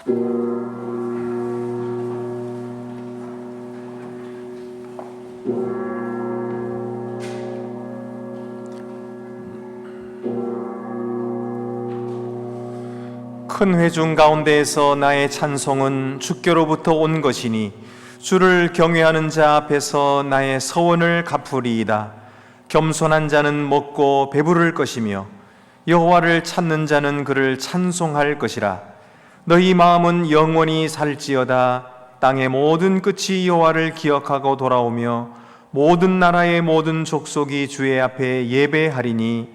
큰 회중 가운데에서 나의 찬송은 주께로부터 온 것이니 주를 경외하는 자 앞에서 나의 서원을 갚으리이다. 겸손한 자는 먹고 배부를 것이며 여호와를 찾는 자는 그를 찬송할 것이라. 너희 마음은 영원히 살지어다. 땅의 모든 끝이 여호와를 기억하고 돌아오며 모든 나라의 모든 족속이 주의 앞에 예배하리니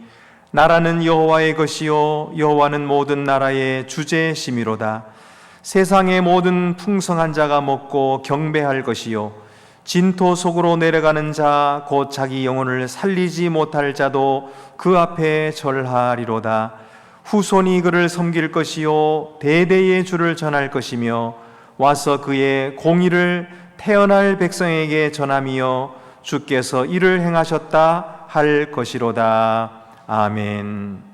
나라는 여호와의 것이요 여호와는 모든 나라의 주제심이로다. 세상의 모든 풍성한 자가 먹고 경배할 것이요 진토 속으로 내려가는 자 곧 자기 영혼을 살리지 못할 자도 그 앞에 절하리로다. 후손이 그를 섬길 것이요 대대의 주를 전할 것이며 와서 그의 공의를 태어날 백성에게 전하며 주께서 이를 행하셨다 할 것이로다. 아멘.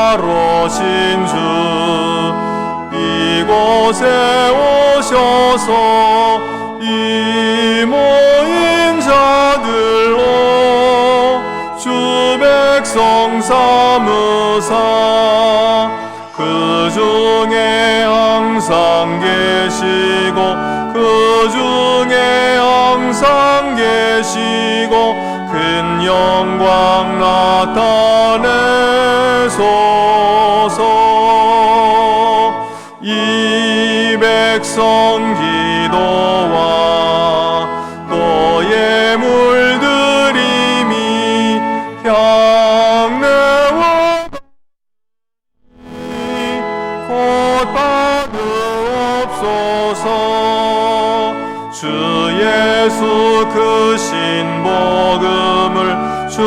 영화로신 주 이곳에 오셔서 이 모인 자들로 주 백성 삼으사 그 중에 항상 계시고 그 중에 항상 계시고 큰 영광 나타내소서. 이 백성 기도와 너의 물들임이 향내와 곧 받으옵소서. 주 예수 그 신복음을 주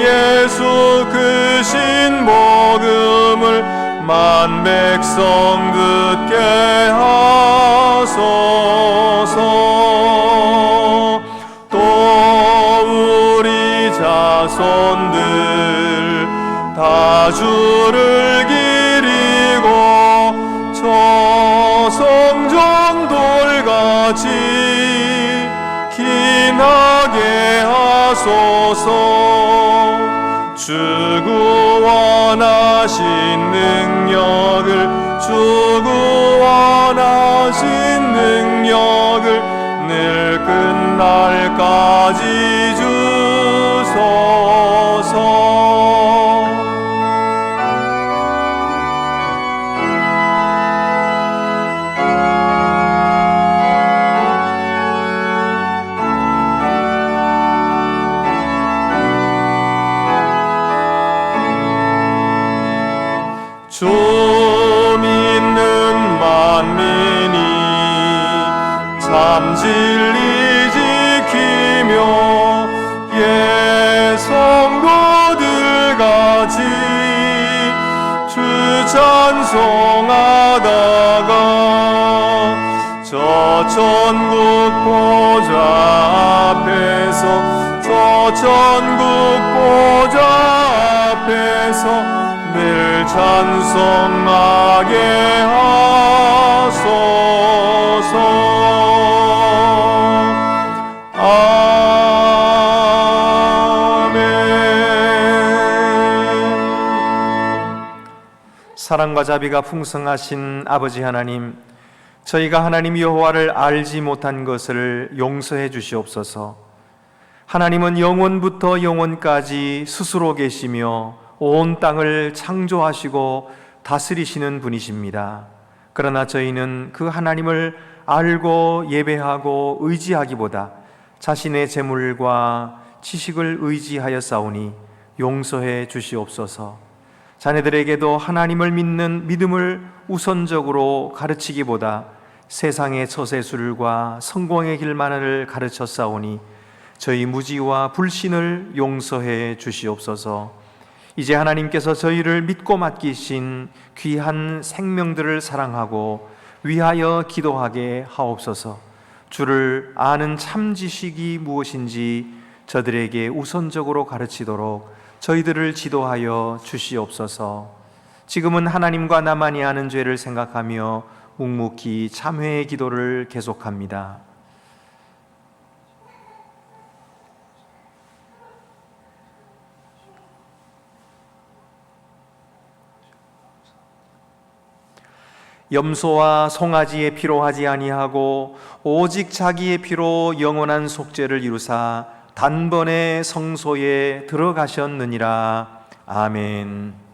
예수 그 신복음을 만 백성 듣게 하소서. 또 우리 자손들 다 주를 기리고 저 성전 돌같이 기나게 하소서. 주 구원하신 능력을 주 구원하신 능력을 늘 끝날까지 주소서. 주 믿는 만민이 참 진리 지키며 예 성도들 같이 주 찬송하다가 저 천국 보좌 앞에서 저 천국 보좌 앞에서 늘 찬송하게 하소서. 사랑과 자비가 풍성하신 아버지 하나님, 저희가 하나님 여호와를 알지 못한 것을 용서해 주시옵소서. 하나님은 영원부터 영원까지 스스로 계시며 온 땅을 창조하시고 다스리시는 분이십니다. 그러나 저희는 그 하나님을 알고 예배하고 의지하기보다 자신의 재물과 지식을 의지하여 싸우니 용서해 주시옵소서. 자녀들에게도 하나님을 믿는 믿음을 우선적으로 가르치기보다 세상의 처세술과 성공의 길만을 가르쳐 싸우니 저희 무지와 불신을 용서해 주시옵소서. 이제 하나님께서 저희를 믿고 맡기신 귀한 생명들을 사랑하고 위하여 기도하게 하옵소서. 주를 아는 참 지식이 무엇인지 저들에게 우선적으로 가르치도록 저희들을 지도하여 주시옵소서. 지금은 하나님과 나만이 아는 죄를 생각하며 묵묵히 참회의 기도를 계속합니다. 염소와 송아지의 피로 하지 아니하고 오직 자기의 피로 영원한 속죄를 이루사 단번에 성소에 들어가셨느니라. 아멘.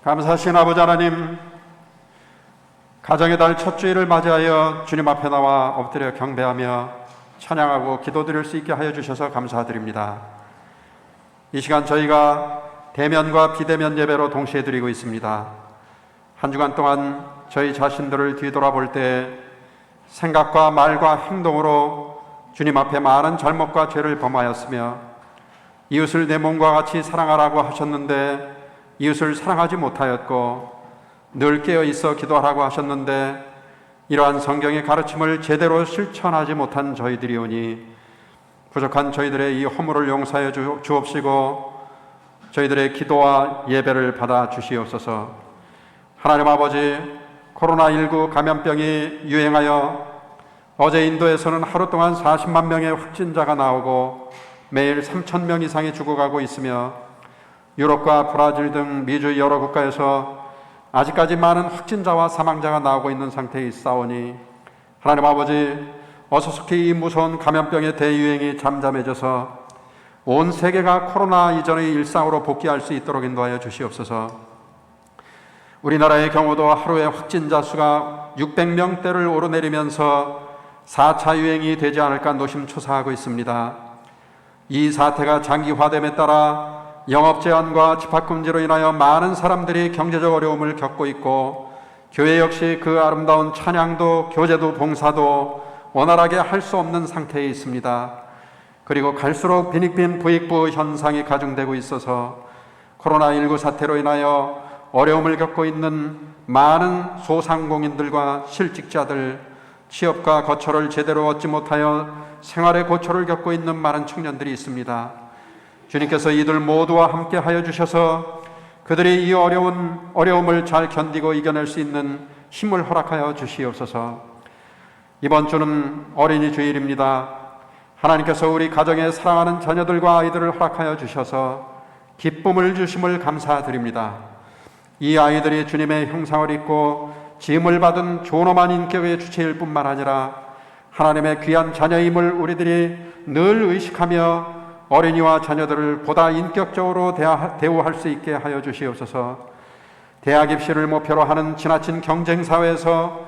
감사하신 아버지 하나님, 가정의 달 첫 주일을 맞이하여 주님 앞에 나와 엎드려 경배하며 찬양하고 기도드릴 수 있게 하여 주셔서 감사드립니다. 이 시간 저희가 대면과 비대면 예배로 동시에 드리고 있습니다. 한 주간 동안 저희 자신들을 뒤돌아볼 때 생각과 말과 행동으로 주님 앞에 많은 잘못과 죄를 범하였으며 이웃을 내 몸과 같이 사랑하라고 하셨는데 이웃을 사랑하지 못하였고 늘 깨어 있어 기도하라고 하셨는데 이러한 성경의 가르침을 제대로 실천하지 못한 저희들이오니 부족한 저희들의 이 허물을 용서해 주옵시고 저희들의 기도와 예배를 받아 주시옵소서. 하나님 아버지, 코로나19 감염병이 유행하여 어제 인도에서는 하루 동안 40만 명의 확진자가 나오고 매일 3,000명 이상이 죽어가고 있으며 유럽과 브라질 등 미주 여러 국가에서 아직까지 많은 확진자와 사망자가 나오고 있는 상태에 있사오니 하나님 아버지, 어서 속히 이 무서운 감염병의 대유행이 잠잠해져서 온 세계가 코로나 이전의 일상으로 복귀할 수 있도록 인도하여 주시옵소서. 우리나라의 경우도 하루에 확진자 수가 600명대를 오르내리면서 4차 유행이 되지 않을까 노심초사하고 있습니다. 이 사태가 장기화됨에 따라 영업 제한과 집합금지로 인하여 많은 사람들이 경제적 어려움을 겪고 있고 교회 역시 그 아름다운 찬양도 교제도 봉사도 원활하게 할 수 없는 상태에 있습니다. 그리고 갈수록 빈익빈 부익부 현상이 가중되고 있어서 코로나19 사태로 인하여 어려움을 겪고 있는 많은 소상공인들과 실직자들, 취업과 거처를 제대로 얻지 못하여 생활의 고초를 겪고 있는 많은 청년들이 있습니다. 주님께서 이들 모두와 함께 하여 주셔서 그들이 이 어려움을 잘 견디고 이겨낼 수 있는 힘을 허락하여 주시옵소서. 이번 주는 어린이 주일입니다. 하나님께서 우리 가정에 사랑하는 자녀들과 아이들을 허락하여 주셔서 기쁨을 주심을 감사드립니다. 이 아이들이 주님의 형상을 입고 지음을 받은 존엄한 인격의 주체일 뿐만 아니라 하나님의 귀한 자녀임을 우리들이 늘 의식하며 어린이와 자녀들을 보다 인격적으로 대우할 수 있게 하여 주시옵소서. 대학 입시를 목표로 하는 지나친 경쟁사회에서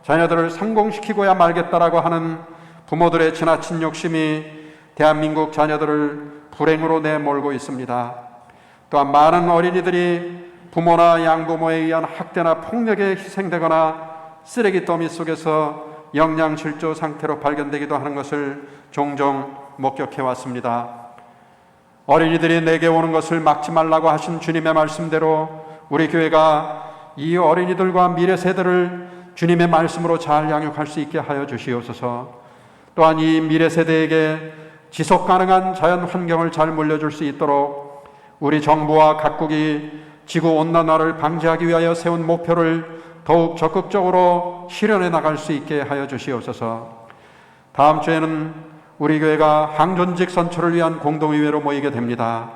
자녀들을 성공시키고야 말겠다라고 하는 부모들의 지나친 욕심이 대한민국 자녀들을 불행으로 내몰고 있습니다. 또한 많은 어린이들이 부모나 양부모에 의한 학대나 폭력에 희생되거나 쓰레기 더미 속에서 영양실조 상태로 발견되기도 하는 것을 종종 목격해 왔습니다. 어린이들이 내게 오는 것을 막지 말라고 하신 주님의 말씀대로 우리 교회가 이 어린이들과 미래 세대를 주님의 말씀으로 잘 양육할 수 있게 하여 주시옵소서. 또한 이 미래 세대에게 지속 가능한 자연 환경을 잘 물려줄 수 있도록 우리 정부와 각국이 지구온난화를 방지하기 위하여 세운 목표를 더욱 적극적으로 실현해 나갈 수 있게 하여 주시옵소서. 다음 주에는 우리 교회가 항존직 선처를 위한 공동의회로 모이게 됩니다.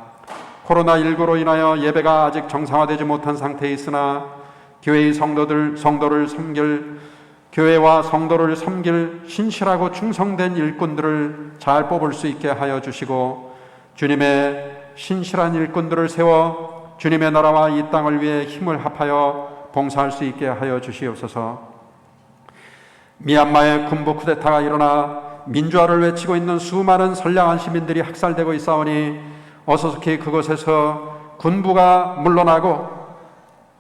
코로나19로 인하여 예배가 아직 정상화되지 못한 상태에 있으나 교회의 교회와 성도를 섬길 신실하고 충성된 일꾼들을 잘 뽑을 수 있게 하여 주시고 주님의 신실한 일꾼들을 세워 주님의 나라와 이 땅을 위해 힘을 합하여 봉사할 수 있게 하여 주시옵소서. 미얀마의 군부 쿠데타가 일어나 민주화를 외치고 있는 수많은 선량한 시민들이 학살되고 있사오니 어서속히 그곳에서 군부가 물러나고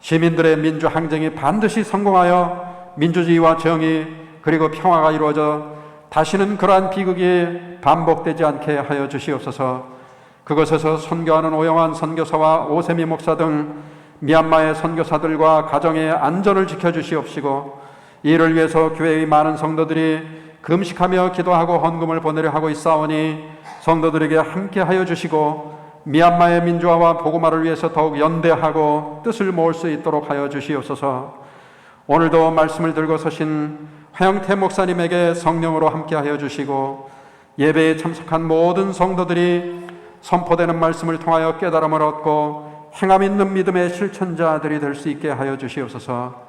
시민들의 민주 항쟁이 반드시 성공하여 민주주의와 정의 그리고 평화가 이루어져 다시는 그러한 비극이 반복되지 않게 하여 주시옵소서. 그곳에서 선교하는 오영환 선교사와 오세미 목사 등 미얀마의 선교사들과 가정의 안전을 지켜주시옵시고 이를 위해서 교회의 많은 성도들이 금식하며 기도하고 헌금을 보내려 하고 있사오니 성도들에게 함께하여 주시고 미얀마의 민주화와 복음화를 위해서 더욱 연대하고 뜻을 모을 수 있도록 하여 주시옵소서. 오늘도 말씀을 들고 서신 화영태 목사님에게 성령으로 함께하여 주시고 예배에 참석한 모든 성도들이 선포되는 말씀을 통하여 깨달음을 얻고 행함 있는 믿음의 실천자들이 될 수 있게 하여 주시옵소서.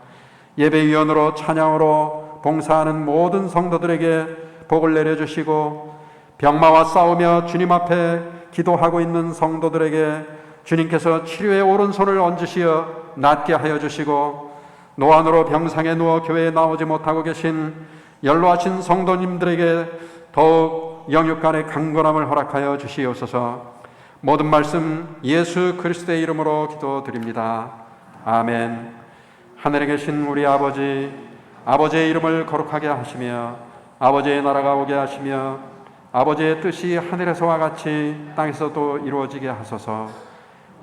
예배위원으로 찬양으로 봉사하는 모든 성도들에게 복을 내려주시고 병마와 싸우며 주님 앞에 기도하고 있는 성도들에게 주님께서 치료의 오른손을 얹으시어 낫게 하여 주시고 노안으로 병상에 누워 교회에 나오지 못하고 계신 연로하신 성도님들에게 더욱 영육간의 강건함을 허락하여 주시옵소서. 모든 말씀 예수 그리스도의 이름으로 기도드립니다. 아멘. 하늘에 계신 우리 아버지, 아버지의 이름을 거룩하게 하시며 아버지의 나라가 오게 하시며 아버지의 뜻이 하늘에서와 같이 땅에서도 이루어지게 하소서.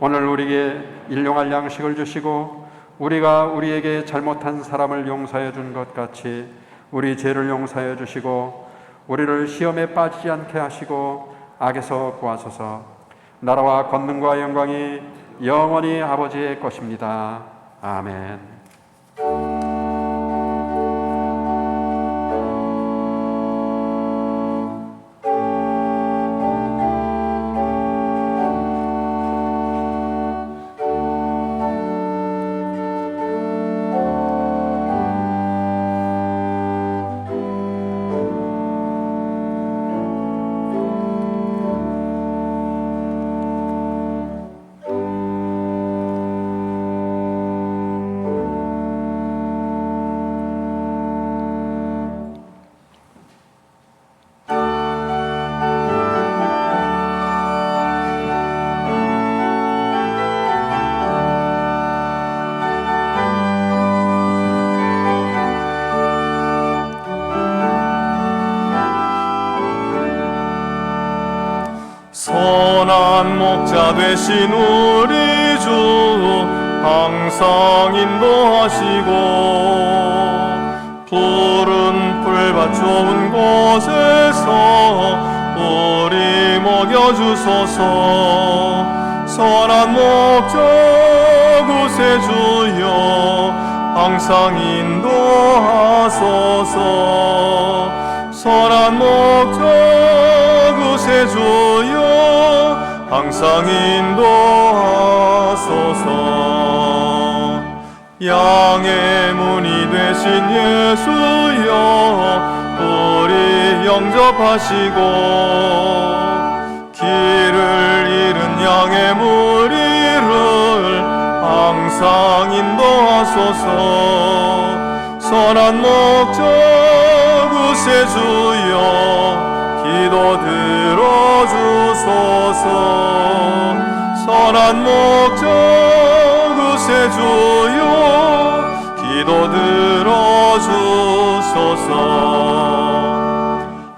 오늘 우리에게 일용할 양식을 주시고 우리가 우리에게 잘못한 사람을 용서해 준 것 같이 우리 죄를 용서해 주시고 우리를 시험에 빠지지 않게 하시고 악에서 구하소서. 나라와 권능과 영광이 영원히 아버지의 것입니다. 아멘. 선한 목자 되신 우리 주 항상 인도하시고 푸른 풀밭 좋은 곳에서 우리 먹여주소서. 선한 목자 구세주여 항상 인도하소서. 선한 목자 구세주여 항상 인도하소서. 양의 문이 되신 예수여 우리 영접하시고 길을 잃은 양의 무리를 항상 인도하소서. 선한 목적 구세주여 기도 들어주소서. 선한 목적 구세주여 기도 들어주소서.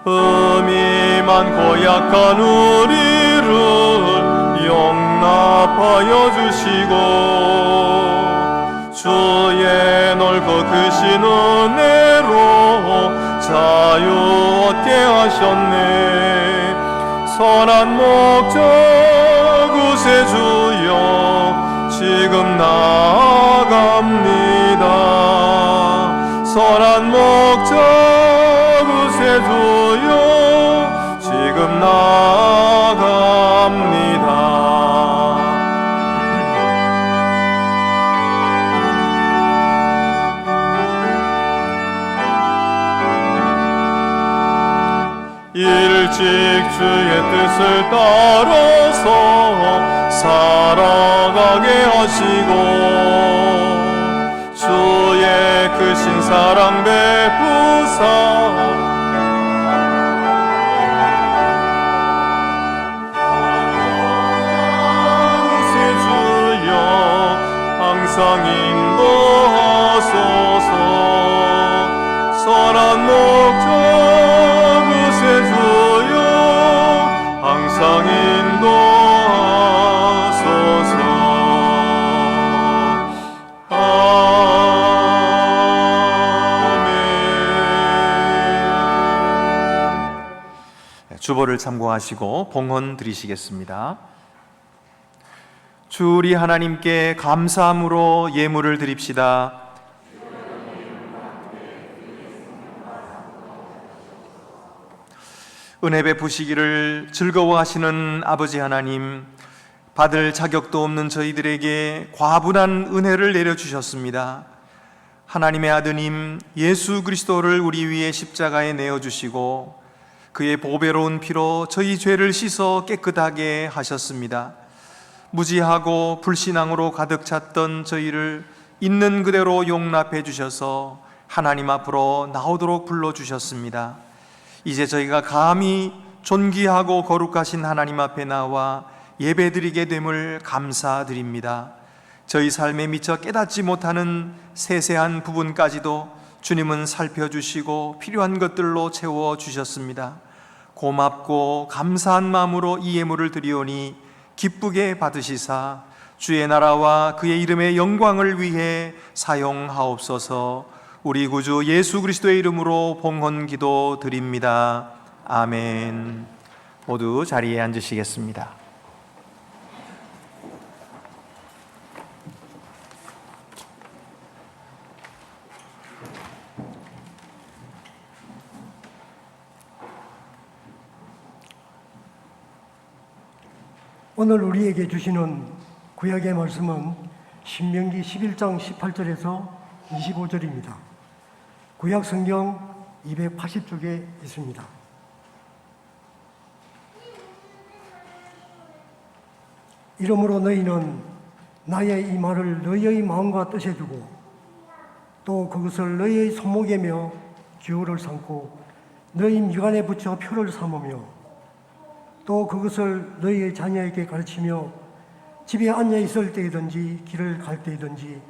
흠이 많고 약한 우리를 용납하여 주시고 주의 넓고 크신 은혜로 자유 얻게 하셨네. 선한 목적 구세주여 지금 나아갑니다. 선한 목적 구세주여 지금 나아갑니다. 일찍 주의 뜻을 따라서 살아가게 하시고 주의 크신 사랑 베푸사 구세주여 항상 인도하소서. 선한 목적 구세주여 항상 인도하소서. 아멘. 주보를 참고하시고 봉헌 드리시겠습니다. 주 우리 하나님께 감사함으로 예물을 드립시다. 은혜 베푸시기를 즐거워하시는 아버지 하나님, 받을 자격도 없는 저희들에게 과분한 은혜를 내려주셨습니다. 하나님의 아드님 예수 그리스도를 우리 위해 십자가에 내어주시고 그의 보배로운 피로 저희 죄를 씻어 깨끗하게 하셨습니다. 무지하고 불신앙으로 가득 찼던 저희를 있는 그대로 용납해 주셔서 하나님 앞으로 나오도록 불러주셨습니다. 이제 저희가 감히 존귀하고 거룩하신 하나님 앞에 나와 예배드리게 됨을 감사드립니다. 저희 삶에 미처 깨닫지 못하는 세세한 부분까지도 주님은 살펴주시고 필요한 것들로 채워주셨습니다. 고맙고 감사한 마음으로 이 예물을 드리오니 기쁘게 받으시사 주의 나라와 그의 이름의 영광을 위해 사용하옵소서. 우리 구주 예수 그리스도의 이름으로 봉헌 기도 드립니다. 아멘. 모두 자리에 앉으시겠습니다. 오늘 우리에게 주시는 구약의 말씀은 신명기 11장 18절에서 25절입니다. 구약 성경 280쪽에 있습니다. 이러므로 너희는 나의 이 말을 너희의 마음과 뜻에 두고 또 그것을 너희의 손목에 며 기호를 삼고 너희 미간에 붙여 표를 삼으며 또 그것을 너희의 자녀에게 가르치며 집에 앉아 있을 때이든지 길을 갈 때이든지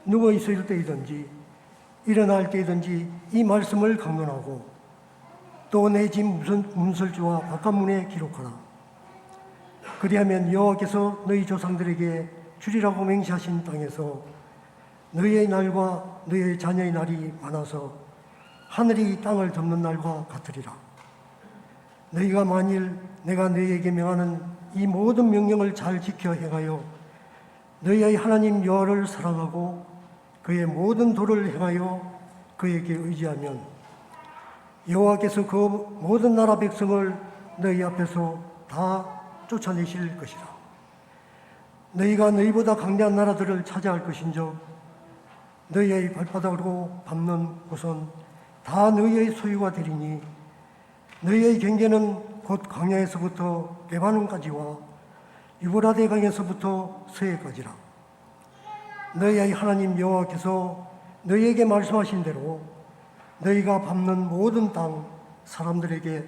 누워 있을 때이든지 일어날 때이든지 이 말씀을 강론하고 또 내 집 문설주와 바깥문에 기록하라. 그리하면 여호와께서 너희 조상들에게 주리라고 맹세하신 땅에서 너희의 날과 너희의 자녀의 날이 많아서 하늘이 땅을 덮는 날과 같으리라. 너희가 만일 내가 너희에게 명하는 이 모든 명령을 잘 지켜 행하여 너희의 하나님 여호와를 사랑하고 그의 모든 도를 행하여 그에게 의지하면 여호와께서 그 모든 나라 백성을 너희 앞에서 다 쫓아내실 것이라. 너희가 너희보다 강대한 나라들을 차지할 것인즉 너희의 발바닥으로 밟는 곳은 다 너희의 소유가 되리니 너희의 경계는 곧 광야에서부터 레바논까지와 유브라데 강에서부터 서해까지라. 너희의 하나님 여호와께서 너희에게 말씀하신 대로 너희가 밟는 모든 땅 사람들에게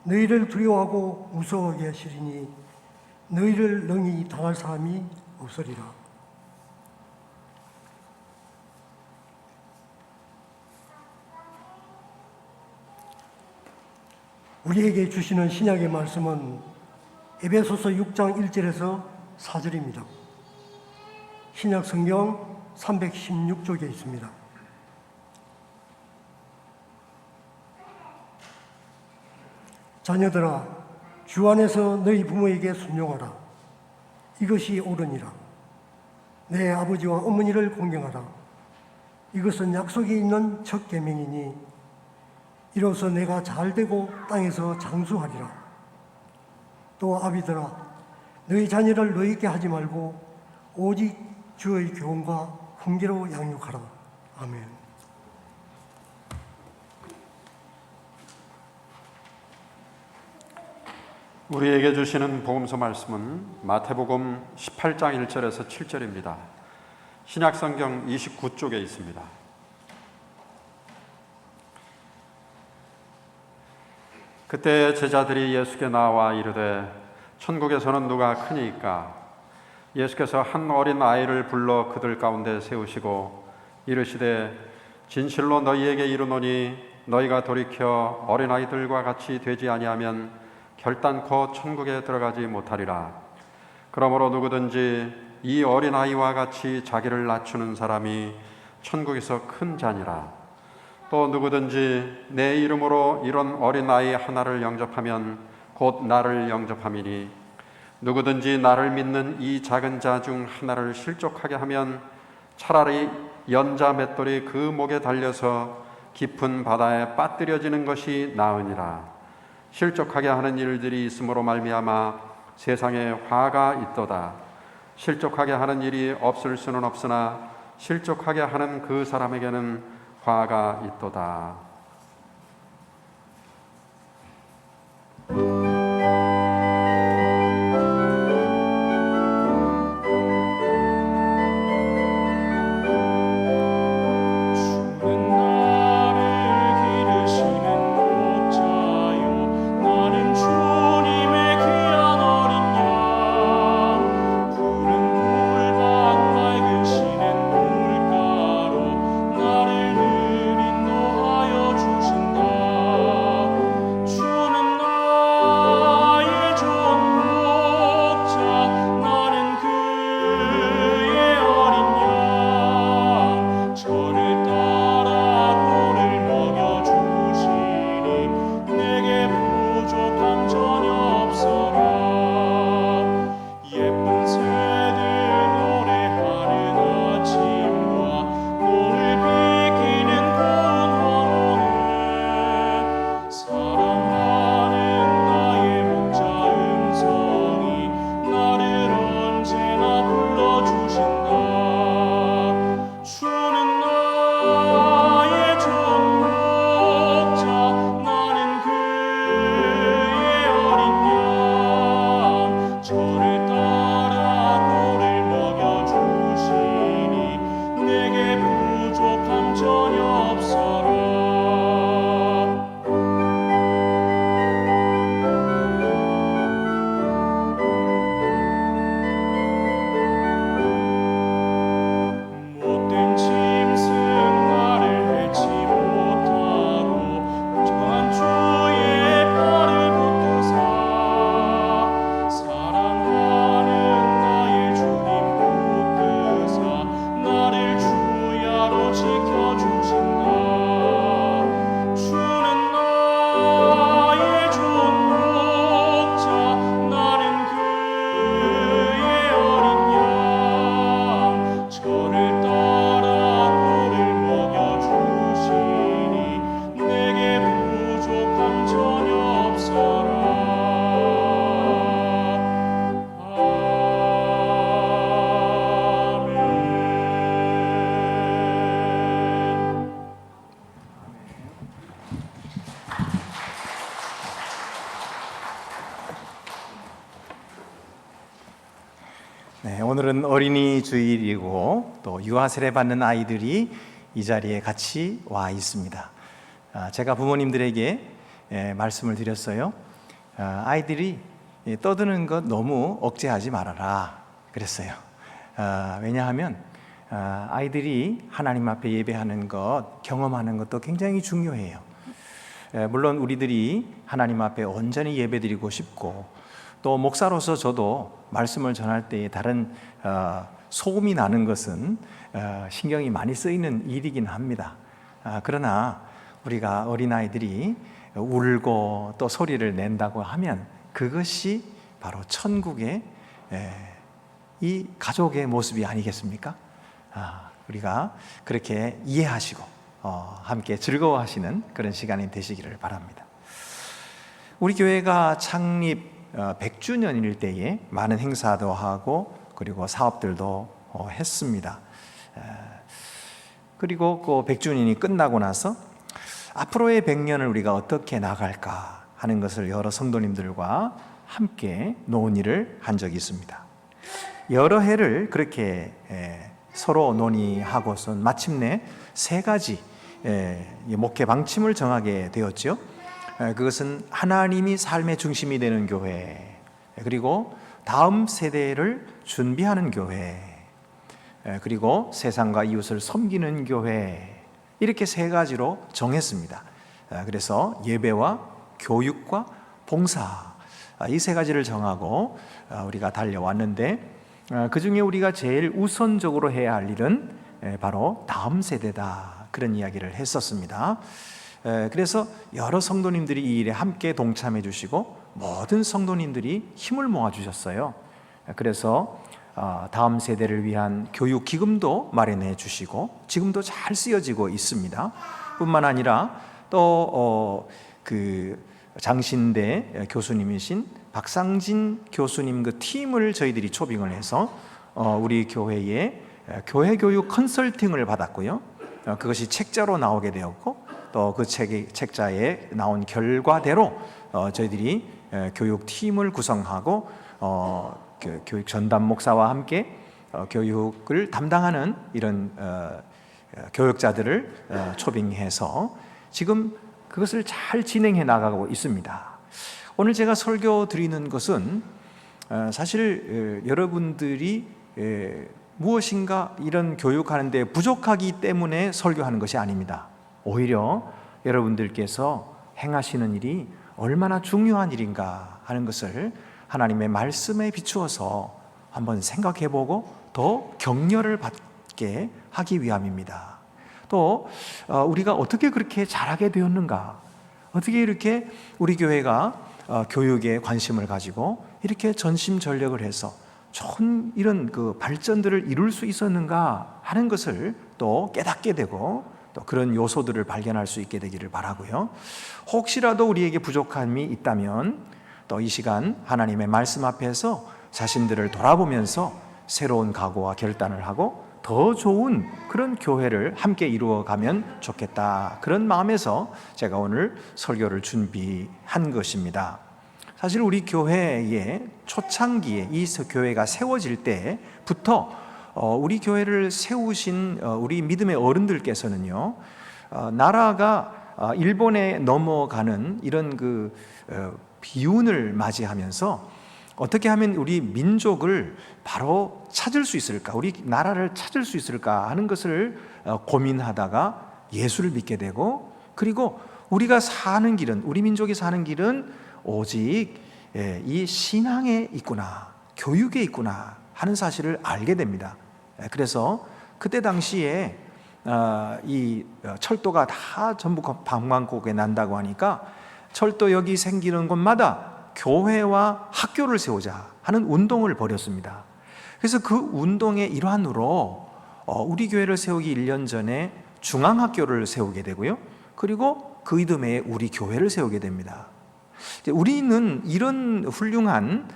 너희를 두려워하고 무서워하게 하시리니 너희를 능히 당할 사람이 없으리라. 우리에게 주시는 신약의 말씀은 에베소서 6장 1절에서 4절입니다. 신약 성경 316쪽에 있습니다. 자녀들아, 주 안에서 너희 부모에게 순종하라. 이것이 옳으니라. 내 아버지와 어머니를 공경하라. 이것은 약속이 있는 첫 계명이니 이로써 내가 잘되고 땅에서 장수하리라. 또 아비들아, 너희 자녀를 너희께 하지 말고 오직 주의 교훈과 훈계로 양육하라. 아멘. 우리에게 주시는 복음서 말씀은 마태복음 18장 1절에서 7절입니다. 신약성경 29쪽에 있습니다. 그때 제자들이 예수께 나와 이르되 천국에서는 누가 크니까? 예수께서 한 어린 아이를 불러 그들 가운데 세우시고 이르시되 진실로 너희에게 이르노니 너희가 돌이켜 어린아이들과 같이 되지 아니하면 결단코 천국에 들어가지 못하리라. 그러므로 누구든지 이 어린아이와 같이 자기를 낮추는 사람이 천국에서 큰 자니라. 또 누구든지 내 이름으로 이런 어린아이 하나를 영접하면 곧 나를 영접함이니 누구든지 나를 믿는 이 작은 자 중 하나를 실족하게 하면 차라리 연자 맷돌이 그 목에 달려서 깊은 바다에 빠뜨려지는 것이 나으니라. 실족하게 하는 일들이 있음으로 말미암아 세상에 화가 있도다. 실족하게 하는 일이 없을 수는 없으나 실족하게 하는 그 사람에게는 화가 있도다. 네, 오늘은 어린이 주일이고 또 유아 세례 받는 아이들이 이 자리에 같이 와 있습니다. 제가 부모님들에게 말씀을 드렸어요. 아이들이 떠드는 것 너무 억제하지 말아라 그랬어요. 왜냐하면 아이들이 하나님 앞에 예배하는 것, 경험하는 것도 굉장히 중요해요. 물론 우리들이 하나님 앞에 온전히 예배드리고 싶고, 또 목사로서 저도 말씀을 전할 때에 다른 소음이 나는 것은 신경이 많이 쓰이는 일이긴 합니다. 그러나 우리가 어린아이들이 울고 또 소리를 낸다고 하면 그것이 바로 천국의 이 가족의 모습이 아니겠습니까? 우리가 그렇게 이해하시고 함께 즐거워하시는 그런 시간이 되시기를 바랍니다. 우리 교회가 창립 100주년일 때에 많은 행사도 하고 그리고 사업들도 했습니다. 그리고 그 100주년이 끝나고 나서 앞으로의 100년을 우리가 어떻게 나갈까 하는 것을 여러 성도님들과 함께 논의를 한 적이 있습니다. 여러 해를 그렇게 서로 논의하고선 마침내 3가지 목회 방침을 정하게 되었죠. 그것은 하나님이 삶의 중심이 되는 교회, 그리고 다음 세대를 준비하는 교회, 그리고 세상과 이웃을 섬기는 교회, 이렇게 3가지로 정했습니다. 그래서 예배와 교육과 봉사, 이 3가지를 정하고 우리가 달려왔는데, 그 중에 우리가 제일 우선적으로 해야 할 일은 바로 다음 세대다, 그런 이야기를 했었습니다. 그래서 여러 성도님들이 이 일에 함께 동참해 주시고 모든 성도님들이 힘을 모아 주셨어요. 그래서 다음 세대를 위한 교육 기금도 마련해 주시고 지금도 잘 쓰여지고 있습니다. 뿐만 아니라 또 그 장신대 교수님이신 박상진 교수님 그 팀을 저희들이 초빙을 해서 우리 교회에 교회 교육 컨설팅을 받았고요. 그것이 책자로 나오게 되었고, 또 그 책자에 나온 결과대로 저희들이 교육팀을 구성하고 교육 전담 목사와 함께 교육을 담당하는 이런 교육자들을 초빙해서 지금 그것을 잘 진행해 나가고 있습니다. 오늘 제가 설교 드리는 것은 사실 여러분들이 무엇인가 이런 교육하는 데 부족하기 때문에 설교하는 것이 아닙니다. 오히려 여러분들께서 행하시는 일이 얼마나 중요한 일인가 하는 것을 하나님의 말씀에 비추어서 한번 생각해보고 더 격려를 받게 하기 위함입니다. 또 우리가 어떻게 그렇게 잘하게 되었는가, 어떻게 이렇게 우리 교회가 교육에 관심을 가지고 이렇게 전심전력을 해서 좋은 이런 그 발전들을 이룰 수 있었는가 하는 것을 또 깨닫게 되고 또 그런 요소들을 발견할 수 있게 되기를 바라고요. 혹시라도 우리에게 부족함이 있다면 또 이 시간 하나님의 말씀 앞에서 자신들을 돌아보면서 새로운 각오와 결단을 하고 더 좋은 그런 교회를 함께 이루어가면 좋겠다, 그런 마음에서 제가 오늘 설교를 준비한 것입니다. 사실 우리 교회의 초창기에 이 교회가 세워질 때부터 우리 교회를 세우신 우리 믿음의 어른들께서는요, 나라가 일본에 넘어가는 이런 그 비운을 맞이하면서 어떻게 하면 우리 민족을 바로 찾을 수 있을까, 우리 나라를 찾을 수 있을까 하는 것을 고민하다가 예수를 믿게 되고, 그리고 우리가 사는 길은, 우리 민족이 사는 길은 오직 이 신앙에 있구나, 교육에 있구나 하는 사실을 알게 됩니다. 그래서 그때 당시에 이 철도가 다 전부 방광곡에 난다고 하니까 철도역이 생기는 곳마다 교회와 학교를 세우자 하는 운동을 벌였습니다. 그래서 그 운동의 일환으로 우리 교회를 세우기 1년 전에 중앙학교를 세우게 되고요. 그리고 그 이듬해에 우리 교회를 세우게 됩니다. 우리는 이런 훌륭한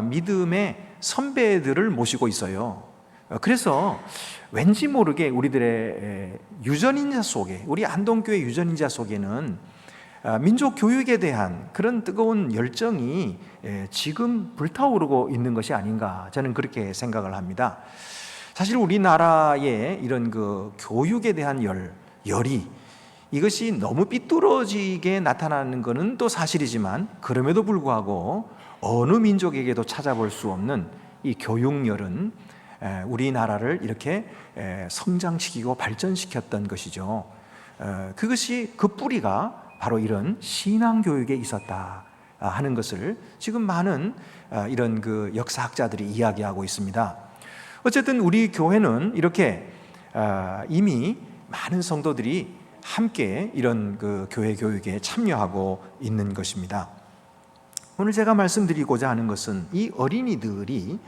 믿음의 선배들을 모시고 있어요. 그래서 왠지 모르게 우리들의 유전인자 속에, 우리 안동교회 유전인자 속에는 민족 교육에 대한 그런 뜨거운 열정이 지금 불타오르고 있는 것이 아닌가, 저는 그렇게 생각을 합니다. 사실 우리나라의 이런 그 교육에 대한 열이 이것이 너무 삐뚤어지게 나타나는 것은 또 사실이지만, 그럼에도 불구하고 어느 민족에게도 찾아볼 수 없는 이 교육열은 우리나라를 이렇게 성장시키고 발전시켰던 것이죠. 그것이, 그 뿌리가 바로 이런 신앙교육에 있었다 하는 것을 지금 많은 이런 그 역사학자들이 이야기하고 있습니다. 어쨌든 우리 교회는 이렇게 이미 많은 성도들이 함께 이런 그 교회 교육에 참여하고 있는 것입니다. 오늘 제가 말씀드리고자 하는 것은 이 어린이들이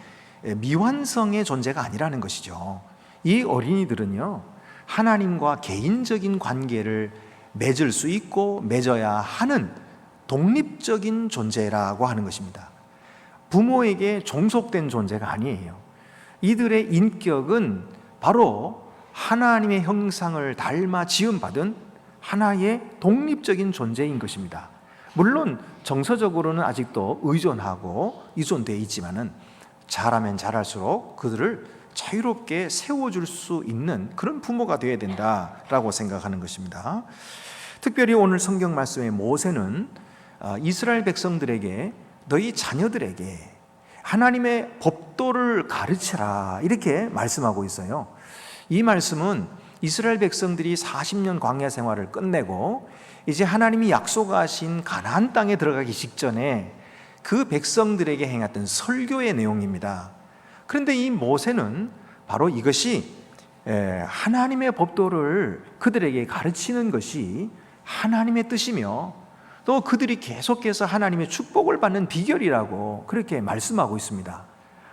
미완성의 존재가 아니라는 것이죠. 이 어린이들은요, 하나님과 개인적인 관계를 맺을 수 있고 맺어야 하는 독립적인 존재라고 하는 것입니다. 부모에게 종속된 존재가 아니에요. 이들의 인격은 바로 하나님의 형상을 닮아 지음받은 하나의 독립적인 존재인 것입니다. 물론 정서적으로는 아직도 의존하고依存되어 있지만은 자라면 자랄수록 그들을 자유롭게 세워줄 수 있는 그런 부모가 되어야 된다라고 생각하는 것입니다. 특별히 오늘 성경 말씀의 모세는 이스라엘 백성들에게 너희 자녀들에게 하나님의 법도를 가르치라 이렇게 말씀하고 있어요. 이 말씀은 이스라엘 백성들이 40년 광야 생활을 끝내고 이제 하나님이 약속하신 가나안 땅에 들어가기 직전에 그 백성들에게 행했던 설교의 내용입니다. 그런데 이 모세는 바로 이것이 하나님의 법도를 그들에게 가르치는 것이 하나님의 뜻이며 또 그들이 계속해서 하나님의 축복을 받는 비결이라고 그렇게 말씀하고 있습니다.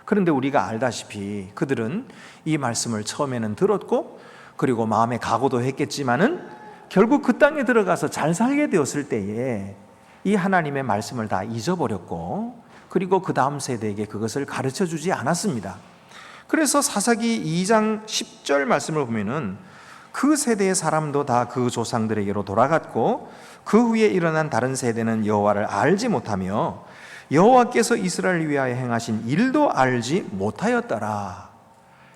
그런데 우리가 알다시피 그들은 이 말씀을 처음에는 들었고 그리고 마음에 각오도 했겠지만은 결국 그 땅에 들어가서 잘 살게 되었을 때에 이 하나님의 말씀을 다 잊어버렸고 그리고 그 다음 세대에게 그것을 가르쳐 주지 않았습니다. 그래서 사사기 2장 10절 말씀을 보면은 그 세대의 사람도 다 그 조상들에게로 돌아갔고 그 후에 일어난 다른 세대는 여호와를 알지 못하며 여호와께서 이스라엘을 위하여 행하신 일도 알지 못하였더라.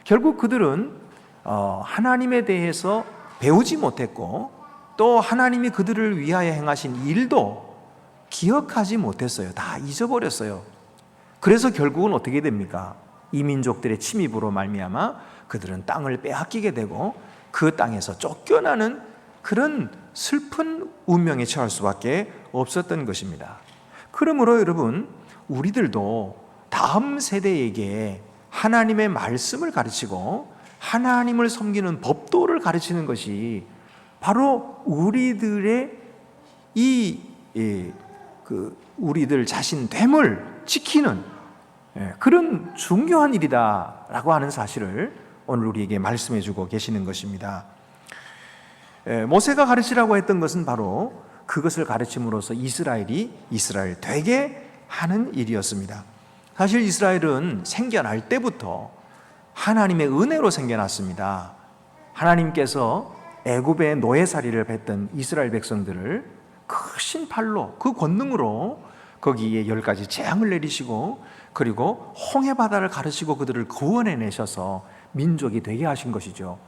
결국 그들은 하나님에 대해서 배우지 못했고 또 하나님이 그들을 위하여 행하신 일도 기억하지 못했어요. 다 잊어버렸어요. 그래서 결국은 어떻게 됩니까? 이 민족들의 침입으로 말미암아 그들은 땅을 빼앗기게 되고 그 땅에서 쫓겨나는 그런 슬픈 운명에 처할 수밖에 없었던 것입니다. 그러므로 여러분, 우리들도 다음 세대에게 하나님의 말씀을 가르치고 하나님을 섬기는 법도를 가르치는 것이 바로 우리들의 우리들 자신 됨을 지키는 그런 중요한 일이다라고 하는 사실을 오늘 우리에게 말씀해 주고 계시는 것입니다. 모세가 가르치라고 했던 것은 바로 그것을 가르침으로써 이스라엘이 이스라엘 되게 하는 일이었습니다. 사실 이스라엘은 생겨날 때부터 하나님의 은혜로 생겨났습니다. 하나님께서 애굽의 노예살이를 뱉던 이스라엘 백성들을 크신 팔로 그 권능으로 거기에 10가지 재앙을 내리시고 그리고 홍해바다를 가르치고 그들을 구원해내셔서 민족이 되게 하신 것이죠.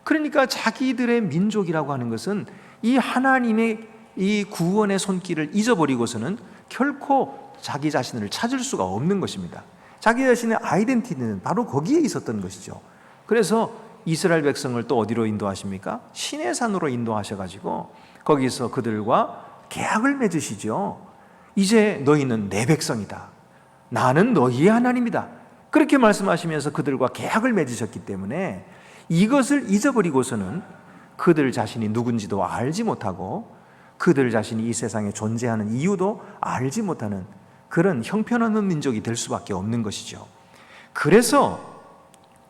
그러니까 자기들의 민족이라고 하는 것은 이 하나님의 이 구원의 손길을 잊어버리고서는 결코 자기 자신을 찾을 수가 없는 것입니다. 자기 자신의 아이덴티티는 바로 거기에 있었던 것이죠. 그래서 이스라엘 백성을 또 어디로 인도하십니까? 시내산으로 인도하셔가지고 거기서 그들과 계약을 맺으시죠. 이제 너희는 내 백성이다. 나는 너희의 하나님이다. 그렇게 말씀하시면서 그들과 계약을 맺으셨기 때문에 이것을 잊어버리고서는 그들 자신이 누군지도 알지 못하고 그들 자신이 이 세상에 존재하는 이유도 알지 못하는 그런 형편없는 민족이 될 수밖에 없는 것이죠. 그래서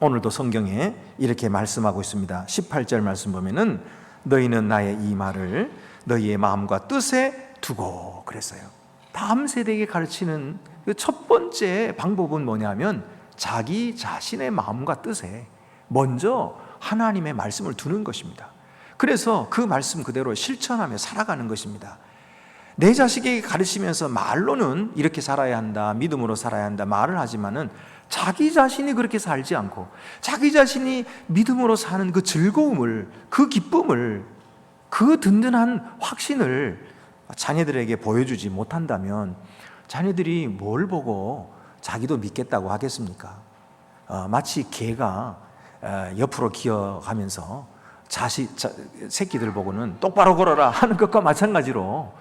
오늘도 성경에 이렇게 말씀하고 있습니다. 18절 말씀 보면은 너희는 나의 이 말을 너희의 마음과 뜻에 두고 그랬어요. 다음 세대에게 가르치는 그 첫 번째 방법은 뭐냐면 자기 자신의 마음과 뜻에 먼저 하나님의 말씀을 두는 것입니다. 그래서 그 말씀 그대로 실천하며 살아가는 것입니다. 내 자식에게 가르치면서 말로는 이렇게 살아야 한다, 믿음으로 살아야 한다 말을 하지만은 자기 자신이 그렇게 살지 않고 자기 자신이 믿음으로 사는 그 즐거움을, 그 기쁨을, 그 든든한 확신을 자녀들에게 보여주지 못한다면 자녀들이 뭘 보고 자기도 믿겠다고 하겠습니까? 마치 개가 옆으로 기어가면서 새끼들 보고는 똑바로 걸어라 하는 것과 마찬가지로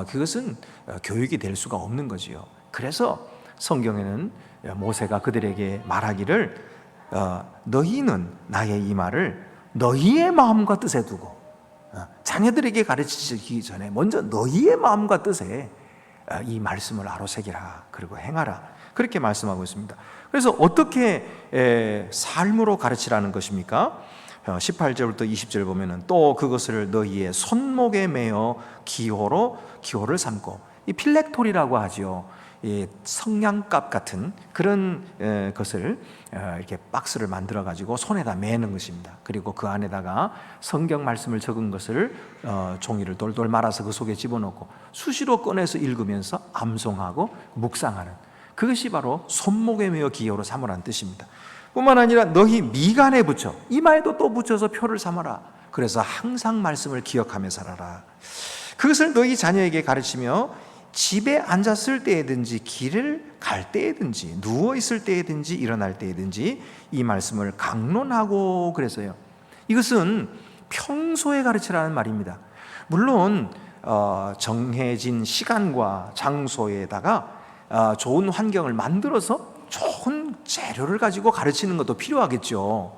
그것은 교육이 될 수가 없는 거지요. 그래서 성경에는 모세가 그들에게 말하기를 너희는 나의 이 말을 너희의 마음과 뜻에 두고, 자녀들에게 가르치기 전에 먼저 너희의 마음과 뜻에 이 말씀을 아로새기라, 그리고 행하라, 그렇게 말씀하고 있습니다. 그래서 어떻게 삶으로 가르치라는 것입니까? 18절부터 20절 보면은 또 그것을 너희의 손목에 매어 기호를 삼고, 이 필렉토리라고 하죠. 이 성냥갑 같은 그런 것을 이렇게 박스를 만들어 가지고 손에다 매는 것입니다. 그리고 그 안에다가 성경 말씀을 적은 것을 종이를 돌돌 말아서 그 속에 집어넣고 수시로 꺼내서 읽으면서 암송하고 묵상하는, 그것이 바로 손목에 매어 기호로 삼으라는 뜻입니다. 뿐만 아니라 너희 미간에 붙여, 이마에도 또 붙여서 표를 삼아라. 그래서 항상 말씀을 기억하며 살아라. 그것을 너희 자녀에게 가르치며 집에 앉았을 때에든지 길을 갈 때에든지 누워 있을 때에든지 일어날 때에든지 이 말씀을 강론하고 그래서요. 이것은 평소에 가르치라는 말입니다. 물론 정해진 시간과 장소에다가 좋은 환경을 만들어서 좋은 재료를 가지고 가르치는 것도 필요하겠죠.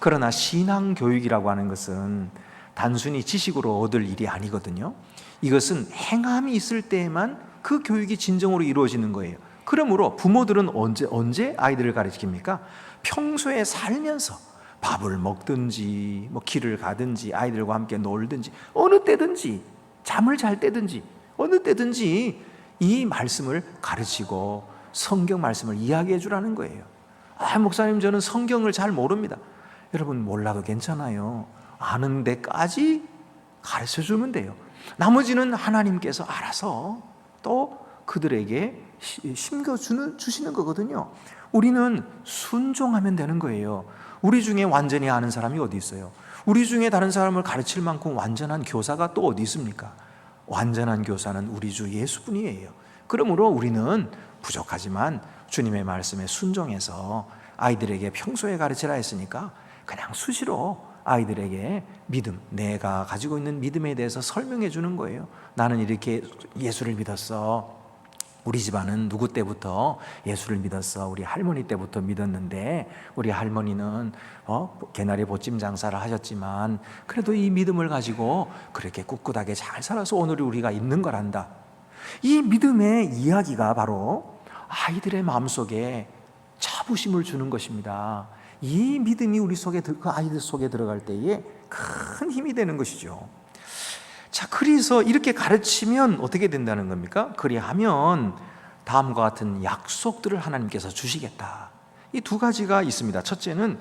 그러나 신앙교육이라고 하는 것은 단순히 지식으로 얻을 일이 아니거든요. 이것은 행함이 있을 때에만 그 교육이 진정으로 이루어지는 거예요. 그러므로 부모들은 언제 아이들을 가르칩니까? 평소에 살면서 밥을 먹든지 길을 가든지 아이들과 함께 놀든지 어느 때든지 잠을 잘 때든지 어느 때든지 이 말씀을 가르치고 성경 말씀을 이야기해 주라는 거예요. 목사님 저는 성경을 잘 모릅니다. 여러분 몰라도 괜찮아요. 아는 데까지 가르쳐 주면 돼요. 나머지는 하나님께서 알아서 또 그들에게 심겨주시는 거거든요. 우리는 순종하면 되는 거예요. 우리 중에 완전히 아는 사람이 어디 있어요? 우리 중에 다른 사람을 가르칠 만큼 완전한 교사가 또 어디 있습니까? 완전한 교사는 우리 주 예수뿐이에요. 그러므로 우리는 부족하지만 주님의 말씀에 순종해서 아이들에게 평소에 가르치라 했으니까 그냥 수시로 아이들에게 믿음, 내가 가지고 있는 믿음에 대해서 설명해 주는 거예요. 나는 이렇게 예수를 믿었어. 우리 집안은 누구 때부터 예수를 믿었어. 우리 할머니 때부터 믿었는데 우리 할머니는 개나리 보찜 장사를 하셨지만 그래도 이 믿음을 가지고 그렇게 꿋꿋하게 잘 살아서 오늘 우리가 있는 거란다. 이 믿음의 이야기가 바로 아이들의 마음속에 자부심을 주는 것입니다. 이 믿음이 우리 속에, 그 아이들 속에 들어갈 때에 큰 힘이 되는 것이죠. 자, 그래서 이렇게 가르치면 어떻게 된다는 겁니까? 그리하면 다음과 같은 약속들을 하나님께서 주시겠다. 이 두 가지가 있습니다. 첫째는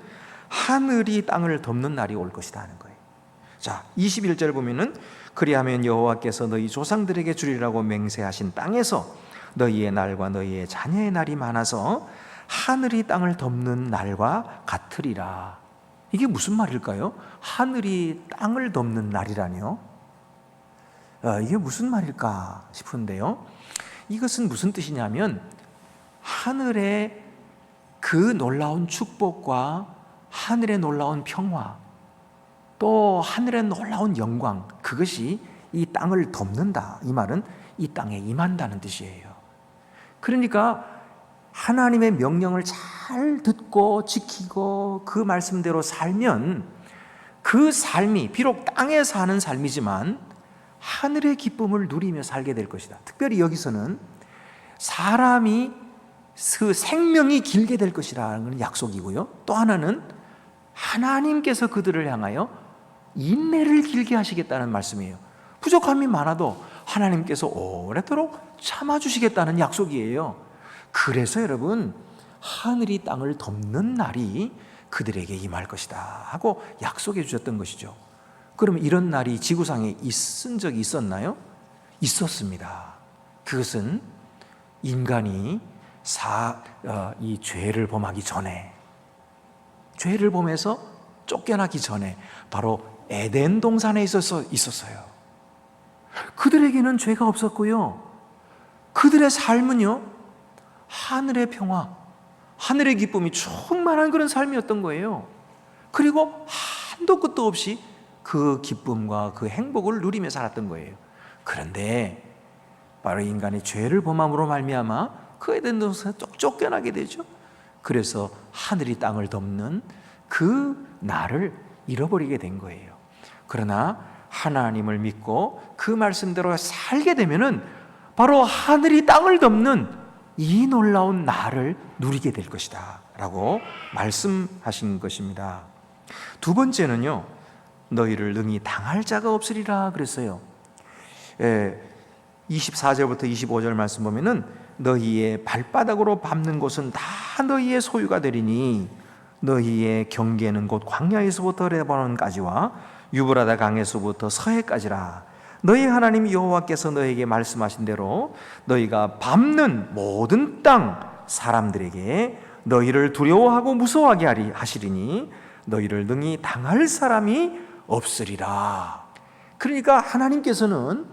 하늘이 땅을 덮는 날이 올 것이다 하는 거예요. 자, 21절 보면은 그리하면 여호와께서 너희 조상들에게 주리라고 맹세하신 땅에서 너희의 날과 너희의 자녀의 날이 많아서 하늘이 땅을 덮는 날과 같으리라. 이게 무슨 말일까요? 하늘이 땅을 덮는 날이라니요? 이게 무슨 말일까 싶은데요. 이것은 무슨 뜻이냐면 하늘의 그 놀라운 축복과 하늘의 놀라운 평화, 또 하늘의 놀라운 영광, 그것이 이 땅을 덮는다. 이 말은 이 땅에 임한다는 뜻이에요. 그러니까 하나님의 명령을 잘 듣고 지키고 그 말씀대로 살면 그 삶이 비록 땅에 사는 삶이지만 하늘의 기쁨을 누리며 살게 될 것이다. 특별히 여기서는 사람이 그 생명이 길게 될 것이라는 약속이고요. 또 하나는 하나님께서 그들을 향하여 인내를 길게 하시겠다는 말씀이에요. 부족함이 많아도 하나님께서 오래도록 참아주시겠다는 약속이에요. 그래서 여러분 하늘이 땅을 덮는 날이 그들에게 임할 것이다 하고 약속해 주셨던 것이죠. 그러면 이런 날이 지구상에 있은 적이 있었나요? 있었습니다. 그것은 인간이 이 죄를 범하기 전에, 죄를 범해서 쫓겨나기 전에 바로 에덴 동산에 있었어요. 그들에게는 죄가 없었고요, 그들의 삶은요 하늘의 평화, 하늘의 기쁨이 충만한 그런 삶이었던 거예요. 그리고 한도 끝도 없이 그 기쁨과 그 행복을 누리며 살았던 거예요. 그런데 바로 인간이 죄를 범함으로 말미암아 그 에덴 동산에 쫓겨나게 되죠. 그래서 하늘이 땅을 덮는 그 날을 잃어버리게 된 거예요. 그러나 하나님을 믿고 그 말씀대로 살게 되면은 바로 하늘이 땅을 덮는 이 놀라운 날을 누리게 될 것이다 라고 말씀하신 것입니다. 두 번째는요, 너희를 능히 당할 자가 없으리라 그랬어요. 24절부터 25절 말씀 보면은 너희의 발바닥으로 밟는 곳은 다 너희의 소유가 되리니 너희의 경계는 곧 광야에서부터 레바논까지와 유브라다 강에서부터 서해까지라. 너희 하나님 여호와께서 너희에게 말씀하신 대로 너희가 밟는 모든 땅 사람들에게 너희를 두려워하고 무서워하게 하시리니 너희를 능히 당할 사람이 없으리라. 그러니까 하나님께서는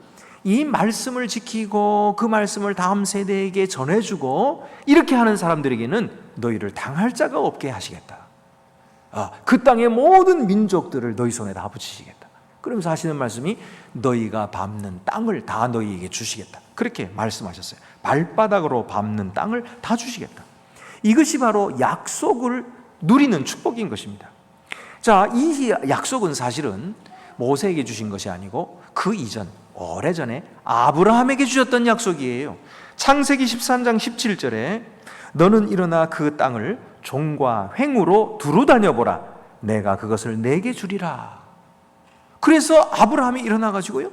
이 말씀을 지키고 그 말씀을 다음 세대에게 전해주고 이렇게 하는 사람들에게는 너희를 당할 자가 없게 하시겠다. 그 땅의 모든 민족들을 너희 손에 다 붙이시겠다. 그러면서 하시는 말씀이 너희가 밟는 땅을 다 너희에게 주시겠다. 그렇게 말씀하셨어요. 발바닥으로 밟는 땅을 다 주시겠다. 이것이 바로 약속을 누리는 축복인 것입니다. 자, 이 약속은 사실은 모세에게 주신 것이 아니고 그 이전, 오래전에 아브라함에게 주셨던 약속이에요. 창세기 13장 17절에 너는 일어나 그 땅을 종과 횡으로 두루 다녀보라. 내가 그것을 내게 주리라. 그래서 아브라함이 일어나가지고요,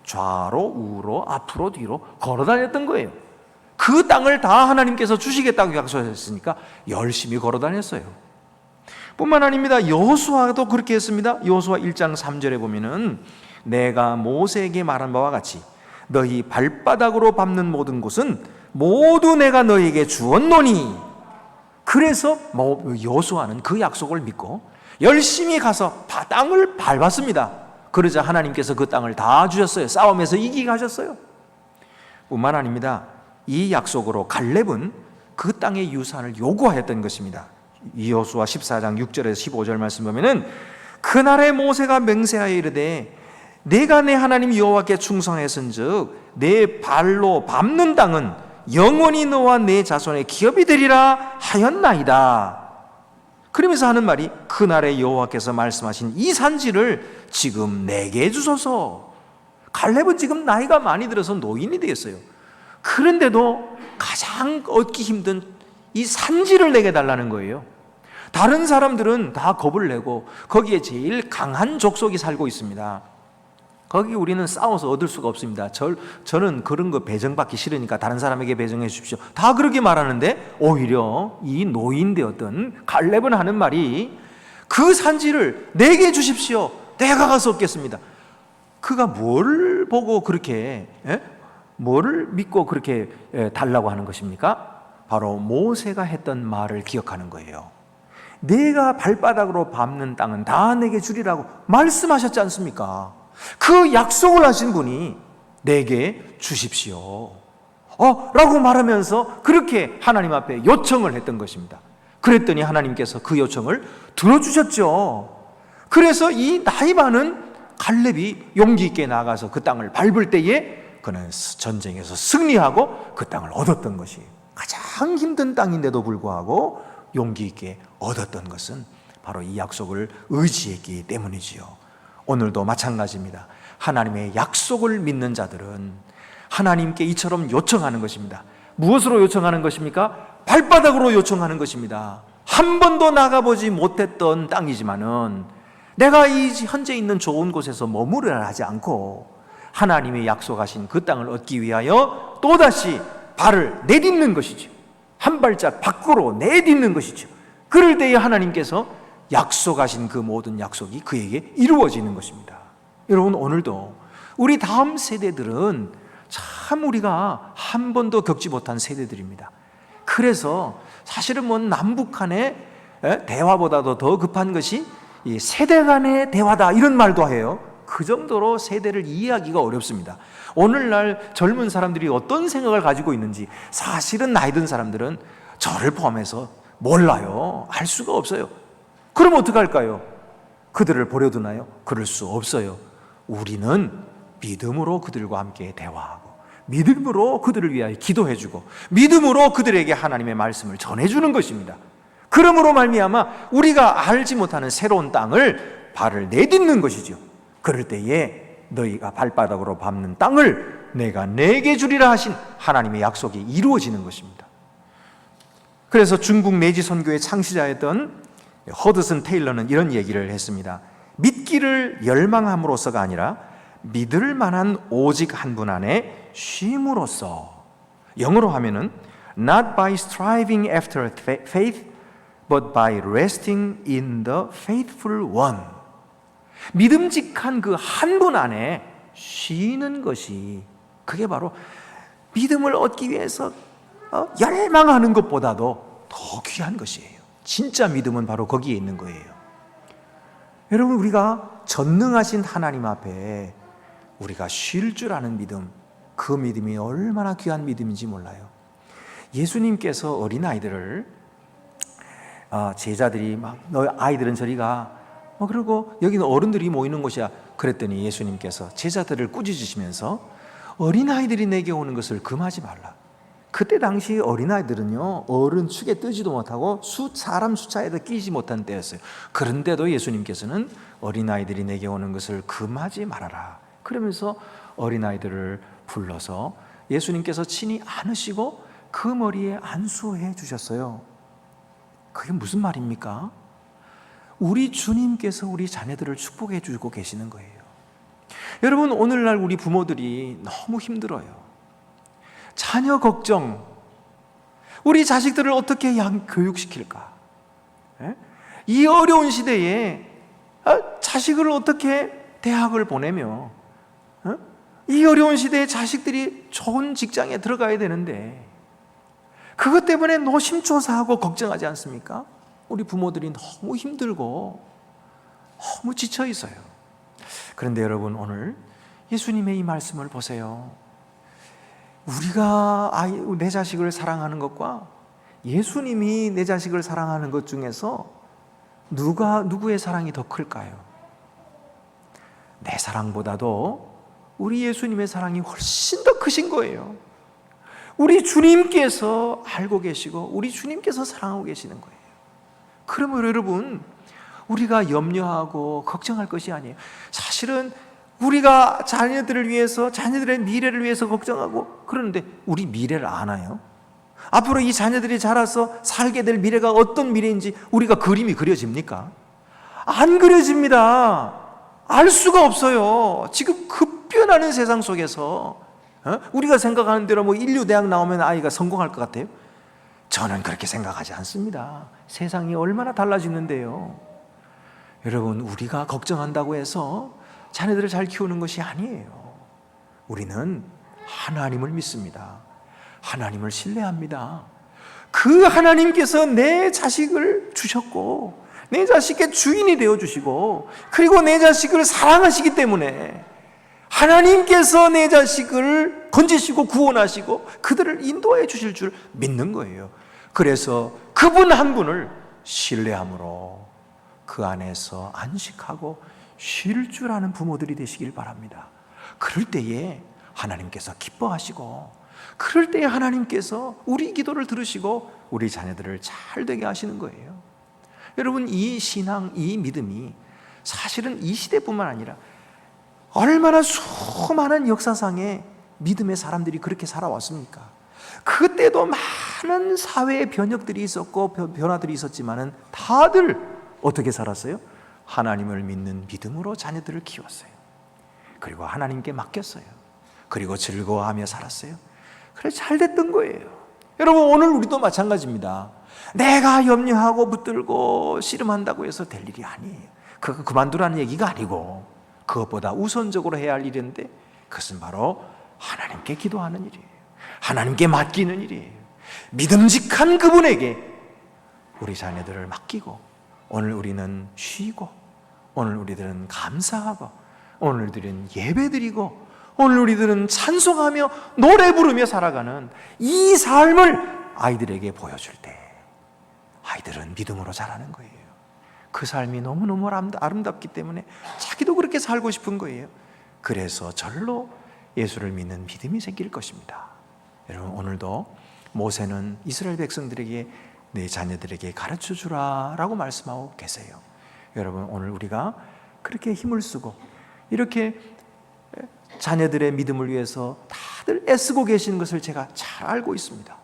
좌로 우로 앞으로 뒤로 걸어 다녔던 거예요. 그 땅을 다 하나님께서 주시겠다고 약속하셨으니까 열심히 걸어 다녔어요. 뿐만 아닙니다. 여호수아도 그렇게 했습니다. 여호수아 1장 3절에 보면은 내가 모세에게 말한 바와 같이 너희 발바닥으로 밟는 모든 곳은 모두 내가 너희에게 주었노니. 그래서 여호수아는 그 약속을 믿고 열심히 가서 땅을 밟았습니다. 그러자 하나님께서 그 땅을 다 주셨어요. 싸움에서 이기게 하셨어요. 뿐만 아닙니다. 이 약속으로 갈렙은 그 땅의 유산을 요구하였던 것입니다. 여호수아 14장 6절에서 15절 말씀 보면은 그날에 모세가 맹세하여 이르되 내가 내 하나님 여호와께 충성했은즉 내 발로 밟는 땅은 영원히 너와 내 자손의 기업이 되리라 하였나이다. 그러면서 하는 말이 그날에 여호와께서 말씀하신 이 산지를 지금 내게 주소서. 갈렙은 지금 나이가 많이 들어서 노인이 되었어요. 그런데도 가장 얻기 힘든 이 산지를 내게 달라는 거예요. 다른 사람들은 다 겁을 내고 거기에 제일 강한 족속이 살고 있습니다. 거기 우리는 싸워서 얻을 수가 없습니다. 저는 그런 거 배정받기 싫으니까 다른 사람에게 배정해 주십시오. 다 그렇게 말하는데 오히려 이 노인 되었던 갈렙은 하는 말이 그 산지를 내게 주십시오. 내가 가서 얻겠습니다. 그가 뭘 보고 그렇게, 뭐를 믿고 그렇게 달라고 하는 것입니까? 바로 모세가 했던 말을 기억하는 거예요. 내가 발바닥으로 밟는 땅은 다 내게 주리라고 말씀하셨지 않습니까? 그 약속을 하신 분이 내게 주십시오 라고 말하면서 그렇게 하나님 앞에 요청을 했던 것입니다. 그랬더니 하나님께서 그 요청을 들어주셨죠. 그래서 이 나이 많은 갈렙이 용기 있게 나가서 그 땅을 밟을 때에 그는 전쟁에서 승리하고 그 땅을 얻었던 것이 가장 힘든 땅인데도 불구하고 용기 있게 얻었던 것은 바로 이 약속을 의지했기 때문이지요. 오늘도 마찬가지입니다. 하나님의 약속을 믿는 자들은 하나님께 이처럼 요청하는 것입니다. 무엇으로 요청하는 것입니까? 발바닥으로 요청하는 것입니다. 한 번도 나가보지 못했던 땅이지만은 내가 이 현재 있는 좋은 곳에서 머무르려 하지 않고 하나님의 약속하신 그 땅을 얻기 위하여 또다시 발을 내딛는 것이죠. 한 발짝 밖으로 내딛는 것이죠. 그럴 때에 하나님께서 약속하신 그 모든 약속이 그에게 이루어지는 것입니다. 여러분, 오늘도 우리 다음 세대들은 참 우리가 한 번도 겪지 못한 세대들입니다. 그래서 사실은 뭐 남북한의 대화보다도 더 급한 것이 이 세대 간의 대화다, 이런 말도 해요. 그 정도로 세대를 이해하기가 어렵습니다. 오늘날 젊은 사람들이 어떤 생각을 가지고 있는지 사실은 나이 든 사람들은 저를 포함해서 몰라요. 알 수가 없어요. 그럼 어떡할까요? 그들을 버려두나요? 그럴 수 없어요. 우리는 믿음으로 그들과 함께 대화하고, 믿음으로 그들을 위하여 기도해주고, 믿음으로 그들에게 하나님의 말씀을 전해주는 것입니다. 그러므로 말미암아 우리가 알지 못하는 새로운 땅을 발을 내딛는 것이죠. 그럴 때에 너희가 발바닥으로 밟는 땅을 내가 내게 주리라 하신 하나님의 약속이 이루어지는 것입니다. 그래서 중국 내지 선교의 창시자였던 허드슨 테일러는 이런 얘기를 했습니다. 믿기를 열망함으로써가 아니라 믿을 만한 오직 한 분 안에 쉼으로써. 영어로 하면은 not by striving after faith but by resting in the faithful one. 믿음직한 그 한 분 안에 쉬는 것이, 그게 바로 믿음을 얻기 위해서 열망하는 것보다도 더 귀한 것이에요. 진짜 믿음은 바로 거기에 있는 거예요. 여러분, 우리가 전능하신 하나님 앞에 우리가 쉴 줄 아는 믿음, 그 믿음이 얼마나 귀한 믿음인지 몰라요. 예수님께서 어린아이들을 제자들이 막 너 아이들은 저리 가, 그리고 여기는 어른들이 모이는 곳이야 그랬더니 예수님께서 제자들을 꾸짖으시면서 어린아이들이 내게 오는 것을 금하지 말라. 그때 당시 어린아이들은요, 어른 축에 뜨지도 못하고 사람 숫자에도 끼지 못한 때였어요. 그런데도 예수님께서는 어린아이들이 내게 오는 것을 금하지 말아라, 그러면서 어린아이들을 불러서 예수님께서 친히 안으시고 그 머리에 안수해 주셨어요. 그게 무슨 말입니까? 우리 주님께서 우리 자녀들을 축복해 주고 계시는 거예요. 여러분, 오늘날 우리 부모들이 너무 힘들어요. 자녀 걱정, 우리 자식들을 어떻게 교육시킬까? 이 어려운 시대에 자식을 어떻게 대학을 보내며, 이 어려운 시대에 자식들이 좋은 직장에 들어가야 되는데 그것 때문에 노심초사하고 걱정하지 않습니까? 우리 부모들이 너무 힘들고 너무 지쳐 있어요. 그런데 여러분, 오늘 예수님의 이 말씀을 보세요. 우리가 내 자식을 사랑하는 것과 예수님이 내 자식을 사랑하는 것 중에서 누구의 사랑이 더 클까요? 내 사랑보다도 우리 예수님의 사랑이 훨씬 더 크신 거예요. 우리 주님께서 알고 계시고 우리 주님께서 사랑하고 계시는 거예요. 그러면 여러분, 우리가 염려하고 걱정할 것이 아니에요. 사실은 우리가 자녀들을 위해서, 자녀들의 미래를 위해서 걱정하고, 그러는데 우리 미래를 아나요? 앞으로 이 자녀들이 자라서 살게 될 미래가 어떤 미래인지 우리가 그림이 그려집니까? 안 그려집니다. 알 수가 없어요. 지금 급변하는 세상 속에서 우리가 생각하는 대로 뭐 인류대학 나오면 아이가 성공할 것 같아요? 저는 그렇게 생각하지 않습니다. 세상이 얼마나 달라지는데요. 여러분, 우리가 걱정한다고 해서 자녀들을 잘 키우는 것이 아니에요. 우리는 하나님을 믿습니다. 하나님을 신뢰합니다. 그 하나님께서 내 자식을 주셨고 내 자식의 주인이 되어주시고 그리고 내 자식을 사랑하시기 때문에 하나님께서 내 자식을 건지시고 구원하시고 그들을 인도해 주실 줄 믿는 거예요. 그래서 그분 한 분을 신뢰함으로 그 안에서 안식하고 쉴 줄 아는 부모들이 되시길 바랍니다. 그럴 때에 하나님께서 기뻐하시고 그럴 때에 하나님께서 우리 기도를 들으시고 우리 자녀들을 잘 되게 하시는 거예요. 여러분, 이 신앙, 이 믿음이 사실은 이 시대뿐만 아니라 얼마나 수많은 역사상의 믿음의 사람들이 그렇게 살아왔습니까? 그때도 많은 사회의 변혁들이 있었고 변화들이 있었지만은 다들 어떻게 살았어요? 하나님을 믿는 믿음으로 자녀들을 키웠어요. 그리고 하나님께 맡겼어요. 그리고 즐거워하며 살았어요. 그래서 잘 됐던 거예요. 여러분, 오늘 우리도 마찬가지입니다. 내가 염려하고 붙들고 씨름한다고 해서 될 일이 아니에요. 그거 그만두라는 얘기가 아니고 그것보다 우선적으로 해야 할 일인데 그것은 바로 하나님께 기도하는 일이에요. 하나님께 맡기는 일이에요. 믿음직한 그분에게 우리 자녀들을 맡기고, 오늘 우리는 쉬고, 오늘 우리들은 감사하고, 오늘 우리들은 예배드리고, 오늘 우리들은 찬송하며 노래 부르며 살아가는 이 삶을 아이들에게 보여줄 때 아이들은 믿음으로 자라는 거예요. 그 삶이 너무너무 아름답기 때문에 자기도 그렇게 살고 싶은 거예요. 그래서 절로 예수를 믿는 믿음이 생길 것입니다. 여러분, 오늘도 모세는 이스라엘 백성들에게 내 자녀들에게 가르쳐 주라 라고 말씀하고 계세요. 여러분, 오늘 우리가 그렇게 힘을 쓰고 이렇게 자녀들의 믿음을 위해서 다들 애쓰고 계시는 것을 제가 잘 알고 있습니다.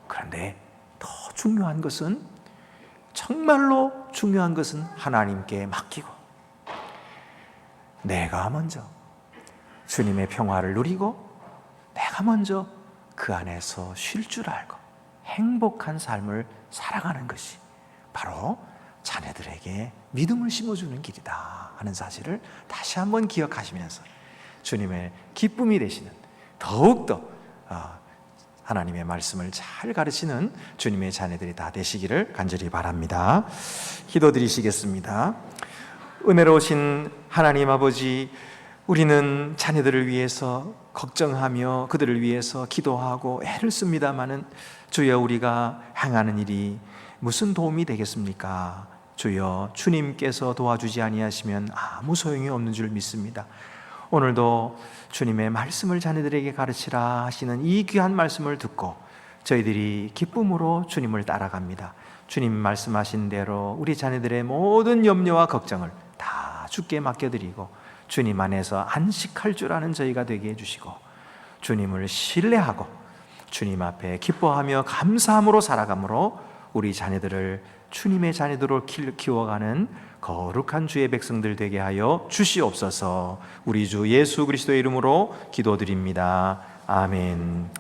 그런데 더 중요한 것은, 정말로 중요한 것은 하나님께 맡기고, 내가 먼저 주님의 평화를 누리고, 내가 먼저 그 안에서 쉴 줄 알고 행복한 삶을 살아가는 것이 바로 자녀들에게 믿음을 심어주는 길이다 하는 사실을 다시 한번 기억하시면서 주님의 기쁨이 되시는, 더욱더 하나님의 말씀을 잘 가르치는 주님의 자녀들이 다 되시기를 간절히 바랍니다. 기도드리시겠습니다. 은혜로우신 하나님 아버지, 우리는 자녀들을 위해서 걱정하며 그들을 위해서 기도하고 애를 씁니다마는 주여, 우리가 행하는 일이 무슨 도움이 되겠습니까? 주여, 주님께서 도와주지 아니하시면 아무 소용이 없는 줄 믿습니다. 오늘도 주님의 말씀을 자녀들에게 가르치라 하시는 이 귀한 말씀을 듣고 저희들이 기쁨으로 주님을 따라갑니다. 주님 말씀하신 대로 우리 자녀들의 모든 염려와 걱정을 다 주께 맡겨드리고 주님 안에서 안식할 줄 아는 저희가 되게 해주시고, 주님을 신뢰하고 주님 앞에 기뻐하며 감사함으로 살아감으로 우리 자녀들을 주님의 자녀들로 키워가는 거룩한 주의 백성들 되게 하여 주시옵소서. 우리 주 예수 그리스도의 이름으로 기도드립니다. 아멘.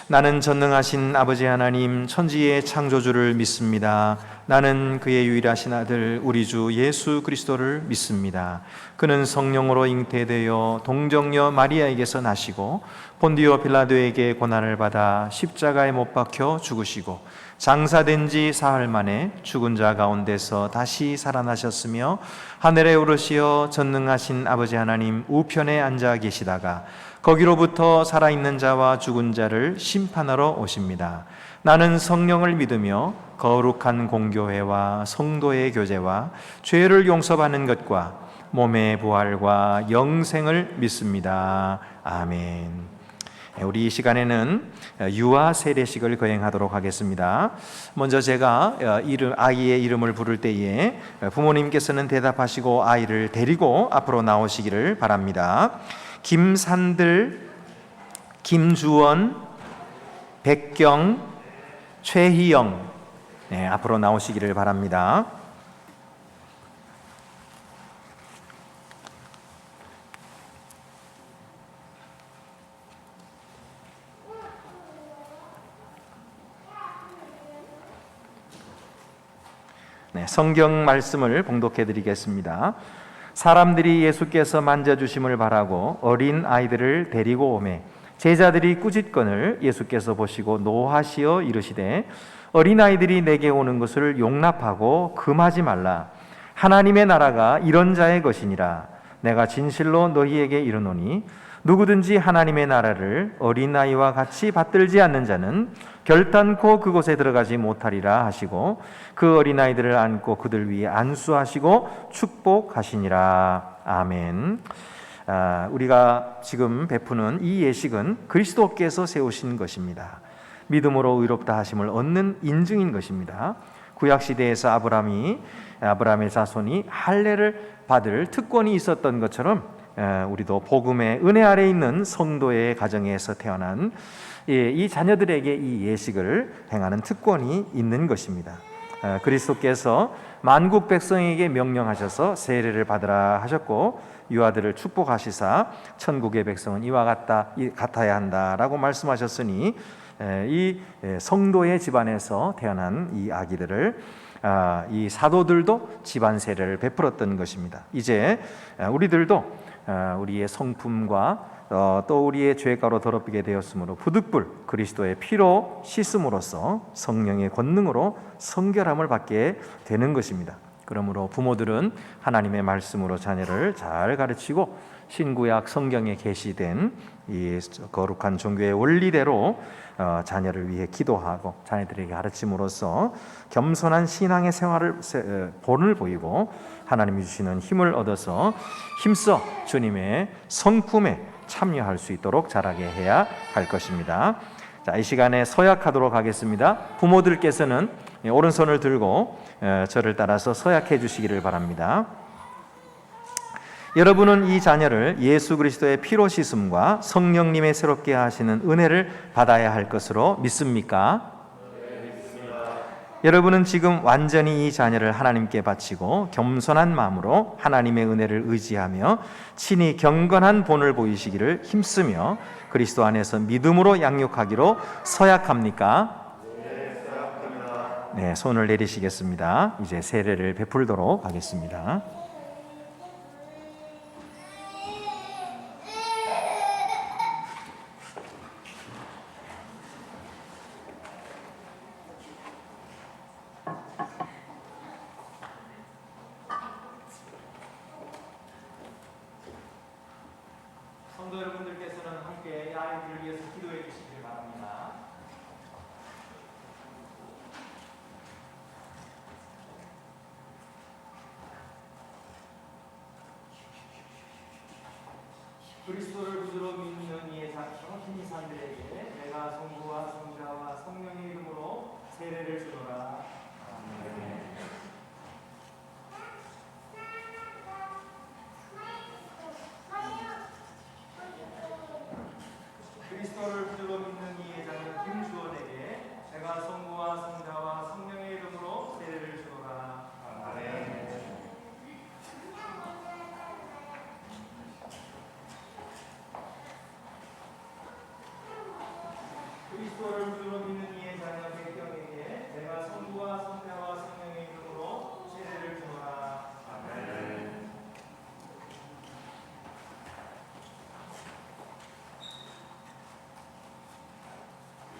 나는 전능하신 아버지 하나님, 천지의 창조주를 믿습니다. 나는 그의 유일하신 아들 우리 주 예수 그리스도를 믿습니다. 그는 성령으로 잉태되어 동정녀 마리아에게서 나시고 본디오 빌라도에게 고난을 받아 십자가에 못 박혀 죽으시고 장사된 지 사흘 만에 죽은 자 가운데서 다시 살아나셨으며 하늘에 오르시어 전능하신 아버지 하나님 우편에 앉아 계시다가 거기로부터 살아있는 자와 죽은 자를 심판하러 오십니다. 나는 성령을 믿으며 거룩한 공교회와 성도의 교제와 죄를 용서받는 것과 몸의 부활과 영생을 믿습니다. 아멘. 우리 이 시간에는 유아 세례식을 거행하도록 하겠습니다. 먼저 제가 아이의 이름을 부를 때에 부모님께서는 대답하시고 아이를 데리고 앞으로 나오시기를 바랍니다. 김산들, 김주원, 백경, 최희영, 앞으로 나오시기를 바랍니다. 성경 말씀을 봉독해 드리겠습니다. 사람들이 예수께서 만져주심을 바라고 어린 아이들을 데리고 오매 제자들이 꾸짖건을 예수께서 보시고 노하시어 이르시되 어린 아이들이 내게 오는 것을 용납하고 금하지 말라. 하나님의 나라가 이런 자의 것이니라. 내가 진실로 너희에게 이르노니 누구든지 하나님의 나라를 어린아이와 같이 받들지 않는 자는 결단코 그곳에 들어가지 못하리라 하시고 그 어린아이들을 안고 그들 위에 안수하시고 축복하시니라. 아멘. 우리가 지금 베푸는 이 예식은 그리스도께서 세우신 것입니다. 믿음으로 의롭다 하심을 얻는 인증인 것입니다. 구약시대에서 아브라함의 자손이 할례를 받을 특권이 있었던 것처럼 우리도 복음의 은혜 아래 있는 성도의 가정에서 태어난 이 자녀들에게 이 예식을 행하는 특권이 있는 것입니다. 그리스도께서 만국 백성에게 명령하셔서 세례를 받으라 하셨고 유아들을 축복하시사 천국의 백성은 이와 같아야 한다라고 말씀하셨으니 이 성도의 집안에서 태어난 이 아기들을 이 사도들도 집안 세례를 베풀었던 것입니다. 이제 우리들도 우리의 성품과 또 우리의 죄가로 더럽히게 되었으므로 부득불 그리스도의 피로 씻음으로써 성령의 권능으로 성결함을 받게 되는 것입니다. 그러므로 부모들은 하나님의 말씀으로 자녀를 잘 가르치고 신구약 성경에 게시된 이 거룩한 종교의 원리대로 자녀를 위해 기도하고 자녀들에게 가르침으로써 겸손한 신앙의 생활을 본을 보이고 하나님이 주시는 힘을 얻어서 힘써 주님의 성품에 참여할 수 있도록 자라게 해야 할 것입니다. 자, 이 시간에 서약하도록 하겠습니다. 부모들께서는 오른손을 들고 저를 따라서 서약해 주시기를 바랍니다. 여러분은 이 자녀를 예수 그리스도의 피로 씻음과 성령님의 새롭게 하시는 은혜를 받아야 할 것으로 믿습니까? 네, 믿습니다. 여러분은 지금 완전히 이 자녀를 하나님께 바치고 겸손한 마음으로 하나님의 은혜를 의지하며 친히 경건한 본을 보이시기를 힘쓰며 그리스도 안에서 믿음으로 양육하기로 서약합니까? 네, 서약합니다. 네, 손을 내리시겠습니다. 이제 세례를 베풀도록 하겠습니다. 성도 여러분들께서는 함께 이 아이들을 위해서 기도해 주시길 바랍니다. 그리스도를 구주로 믿는 이의 자녀 hin이산들에게 내가 성부와 성자와 성령의 이름으로 세례를 주노라. 아멘. 그리스도를 구주로 믿는 이의 자녀 김주원에게 제가 성부와 성자와 성령의 이름으로 세례를 주노라. 아멘. 그리스도를 구주로 믿는 이의 자녀 백경에게 제가 성부와 성자와 성령의 이름으로 세례를 주노라. 아멘.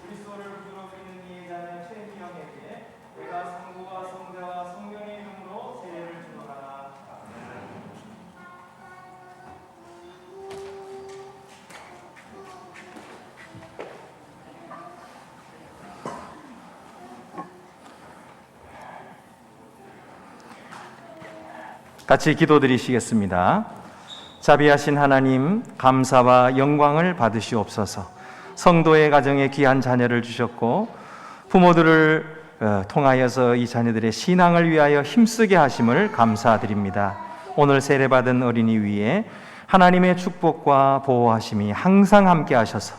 그리스도를 구주로 믿는 이의 자녀 최미영에게 내가 성부와 성자와 성령의 이름으로 세례를 주노라. 아멘. 같이 기도드리시겠습니다. 자비하신 하나님, 감사와 영광을 받으시옵소서. 성도의 가정에 귀한 자녀를 주셨고 부모들을 통하여서 이 자녀들의 신앙을 위하여 힘쓰게 하심을 감사드립니다. 오늘 세례받은 어린이 위에 하나님의 축복과 보호하심이 항상 함께 하셔서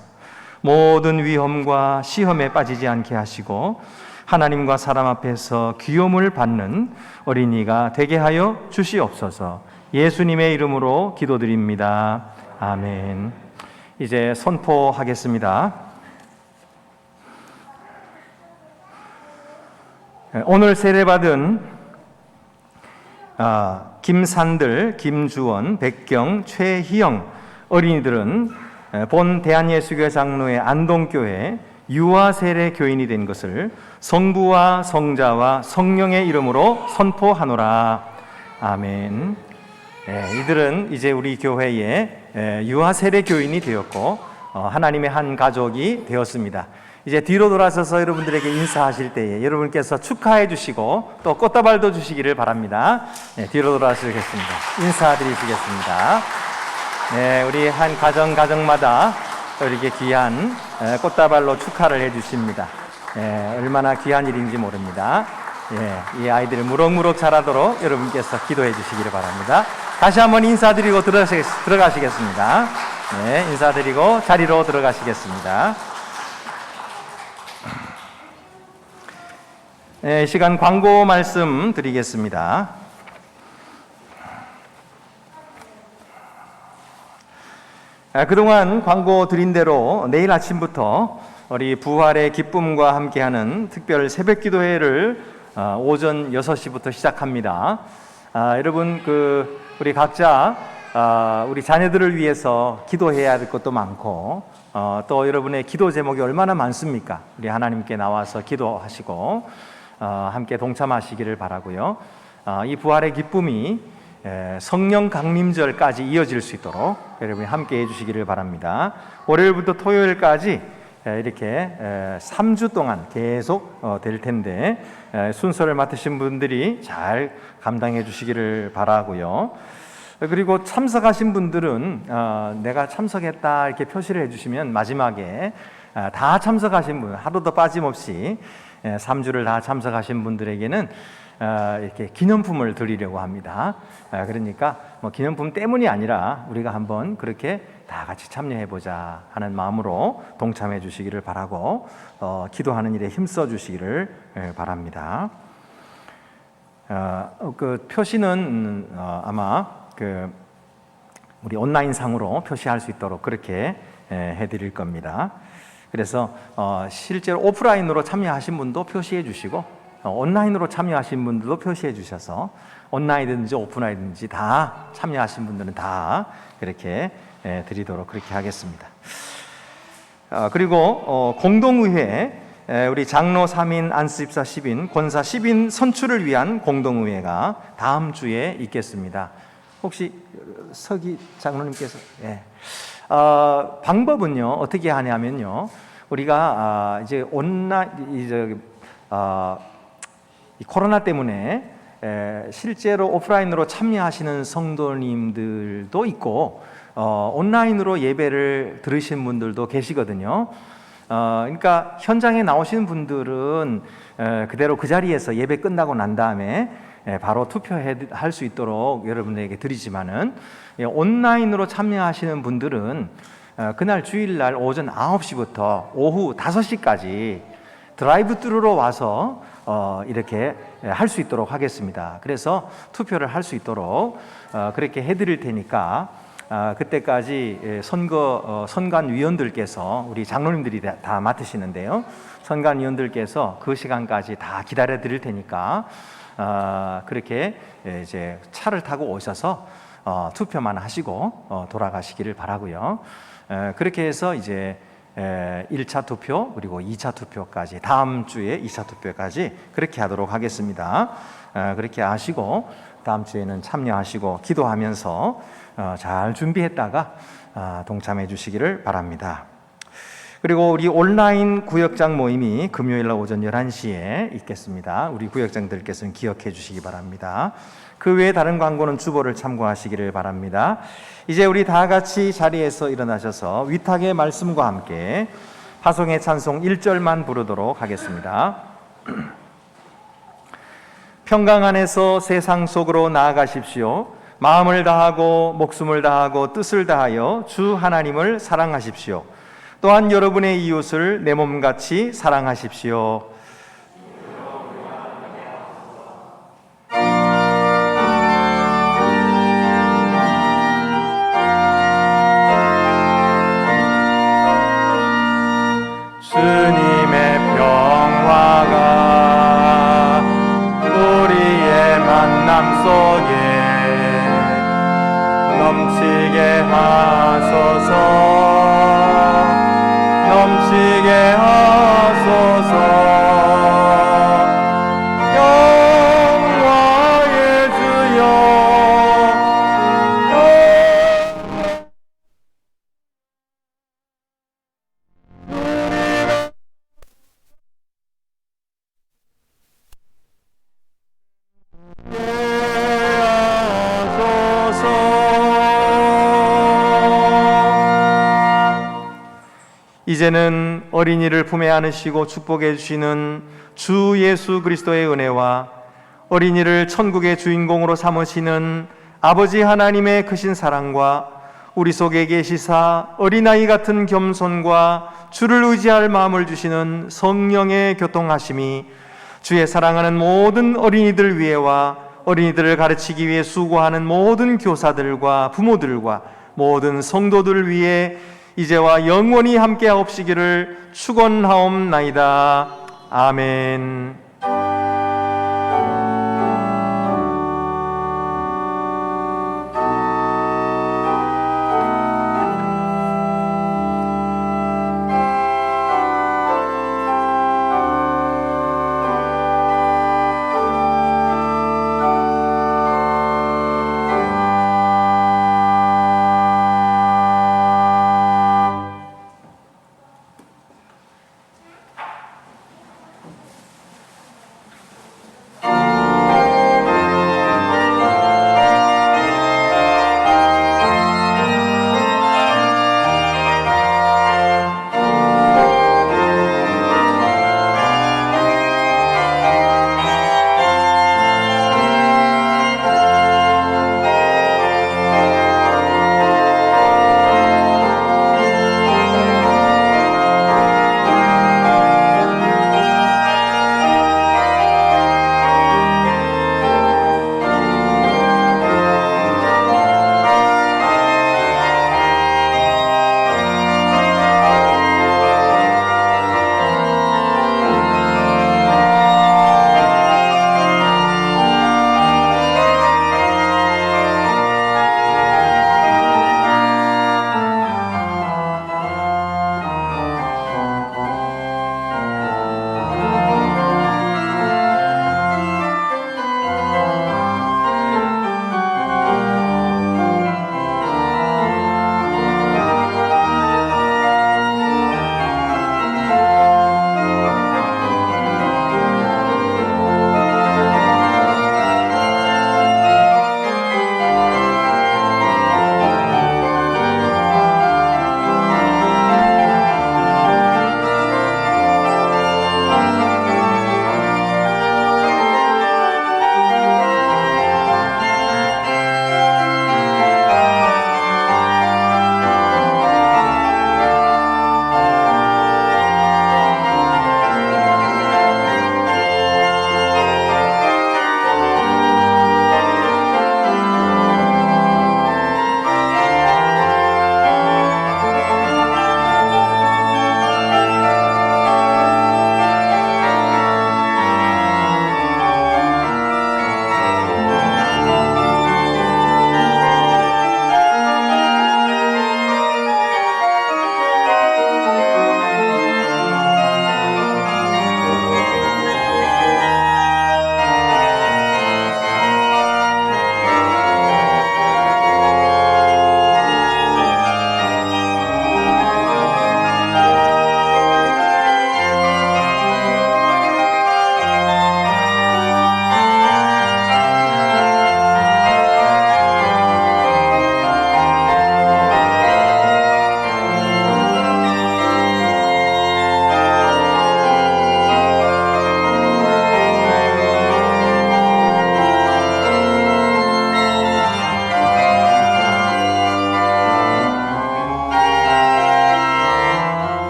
모든 위험과 시험에 빠지지 않게 하시고 하나님과 사람 앞에서 귀염을 받는 어린이가 되게 하여 주시옵소서. 예수님의 이름으로 기도드립니다. 아멘. 이제 선포하겠습니다. 오늘 세례받은 김산들, 김주원, 백경, 최희영 어린이들은 본 대한예수교회 장로회 안동교회 유아세례 교인이 된 것을 성부와 성자와 성령의 이름으로 선포하노라. 아멘. 이들은 이제 우리 교회의 유아세례 교인이 되었고 하나님의 한 가족이 되었습니다. 이제 뒤로 돌아서서 여러분들에게 인사하실 때에 여러분께서 축하해 주시고 또 꽃다발도 주시기를 바랍니다. 뒤로 돌아서겠습니다. 인사드리시겠습니다. 우리 한 가정마다 이렇게 귀한 꽃다발로 축하를 해 주십니다. 얼마나 귀한 일인지 모릅니다. 이 아이들이 무럭무럭 자라도록 여러분께서 기도해 주시기를 바랍니다. 다시 한번 인사드리고 들어가시겠습니다. 인사드리고 자리로 들어가시겠습니다. 시간 광고 말씀 드리겠습니다. 그동안 광고 드린 대로 내일 아침부터 우리 부활의 기쁨과 함께하는 특별 새벽 기도회를 오전 6시부터 시작합니다. 여러분 우리 각자 우리 자녀들을 위해서 기도해야 될 것도 많고 또 여러분의 기도 제목이 얼마나 많습니까? 우리 하나님께 나와서 기도하시고 함께 동참하시기를 바라고요. 이 부활의 기쁨이 성령 강림절까지 이어질 수 있도록 여러분이 함께 해주시기를 바랍니다. 월요일부터 토요일까지 이렇게 3주 동안 계속 될 텐데 순서를 맡으신 분들이 잘 감당해 주시기를 바라고요. 그리고 참석하신 분들은 내가 참석했다 이렇게 표시를 해주시면 마지막에 다 참석하신 분, 하루도 빠짐없이 3주를 다 참석하신 분들에게는 이렇게 기념품을 드리려고 합니다. 그러니까 뭐 기념품 때문이 아니라 우리가 한번 그렇게 다 같이 참여해보자 하는 마음으로 동참해 주시기를 바라고 기도하는 일에 힘써 주시기를 바랍니다. 그 표시는 아마 우리 온라인 상으로 표시할 수 있도록 그렇게 해드릴 겁니다. 그래서 실제로 오프라인으로 참여하신 분도 표시해 주시고 온라인으로 참여하신 분들도 표시해 주셔서 온라인이든지 오프라인이든지 다 참여하신 분들은 다 그렇게 드리도록 그렇게 하겠습니다. 그리고 공동의회, 우리 장로 3인, 안수집사 10인, 권사 10인 선출을 위한 공동의회가 다음 주에 있겠습니다. 혹시 서기 장로님께서 방법은요 어떻게 하냐면요, 우리가 이제 이 코로나 때문에 실제로 오프라인으로 참여하시는 성도님들도 있고 온라인으로 예배를 들으신 분들도 계시거든요. 그러니까 현장에 나오시는 분들은 그대로 그 자리에서 예배 끝나고 난 다음에 바로 투표할 수 있도록 여러분에게 드리지만은 온라인으로 참여하시는 분들은 그날 주일날 오전 9시부터 오후 5시까지 드라이브 스루로 와서 이렇게 할 수 있도록 하겠습니다. 그래서 투표를 할 수 있도록 그렇게 해드릴 테니까 그때까지 선관위원들께서, 우리 장로님들이 다 맡으시는데요, 선관위원들께서 그 시간까지 다 기다려 드릴 테니까 그렇게 이제 차를 타고 오셔서 투표만 하시고 돌아가시기를 바라고요. 그렇게 해서 이제 1차 투표 그리고 2차 투표까지, 다음 주에 2차 투표까지 그렇게 하도록 하겠습니다. 그렇게 하시고 다음 주에는 참여하시고 기도하면서 잘 준비했다가 동참해 주시기를 바랍니다. 그리고 우리 온라인 구역장 모임이 금요일 날 오전 11시에 있겠습니다. 우리 구역장들께서는 기억해 주시기 바랍니다. 그 외에 다른 광고는 주보를 참고하시기를 바랍니다. 이제 우리 다 같이 자리에서 일어나셔서 위탁의 말씀과 함께 파송의 찬송 1절만 부르도록 하겠습니다. 평강 안에서 세상 속으로 나아가십시오. 마음을 다하고 목숨을 다하고 뜻을 다하여 주 하나님을 사랑하십시오. 또한 여러분의 이웃을 내 몸같이 사랑하십시오. 주님의 평화가 우리의 만남 속에 넘치게 하소서, 넘치게 하소서. 영화의 주여, 이제는 어린이를 품에 안으시고 축복해 주시는 주 예수 그리스도의 은혜와 어린이를 천국의 주인공으로 삼으시는 아버지 하나님의 크신 사랑과 우리 속에 계시사 어린아이 같은 겸손과 주를 의지할 마음을 주시는 성령의 교통하심이 주의 사랑하는 모든 어린이들 위에와 어린이들을 가르치기 위해 수고하는 모든 교사들과 부모들과 모든 성도들 위해 이제와 영원히 함께하옵시기를 축원하옵나이다. 아멘.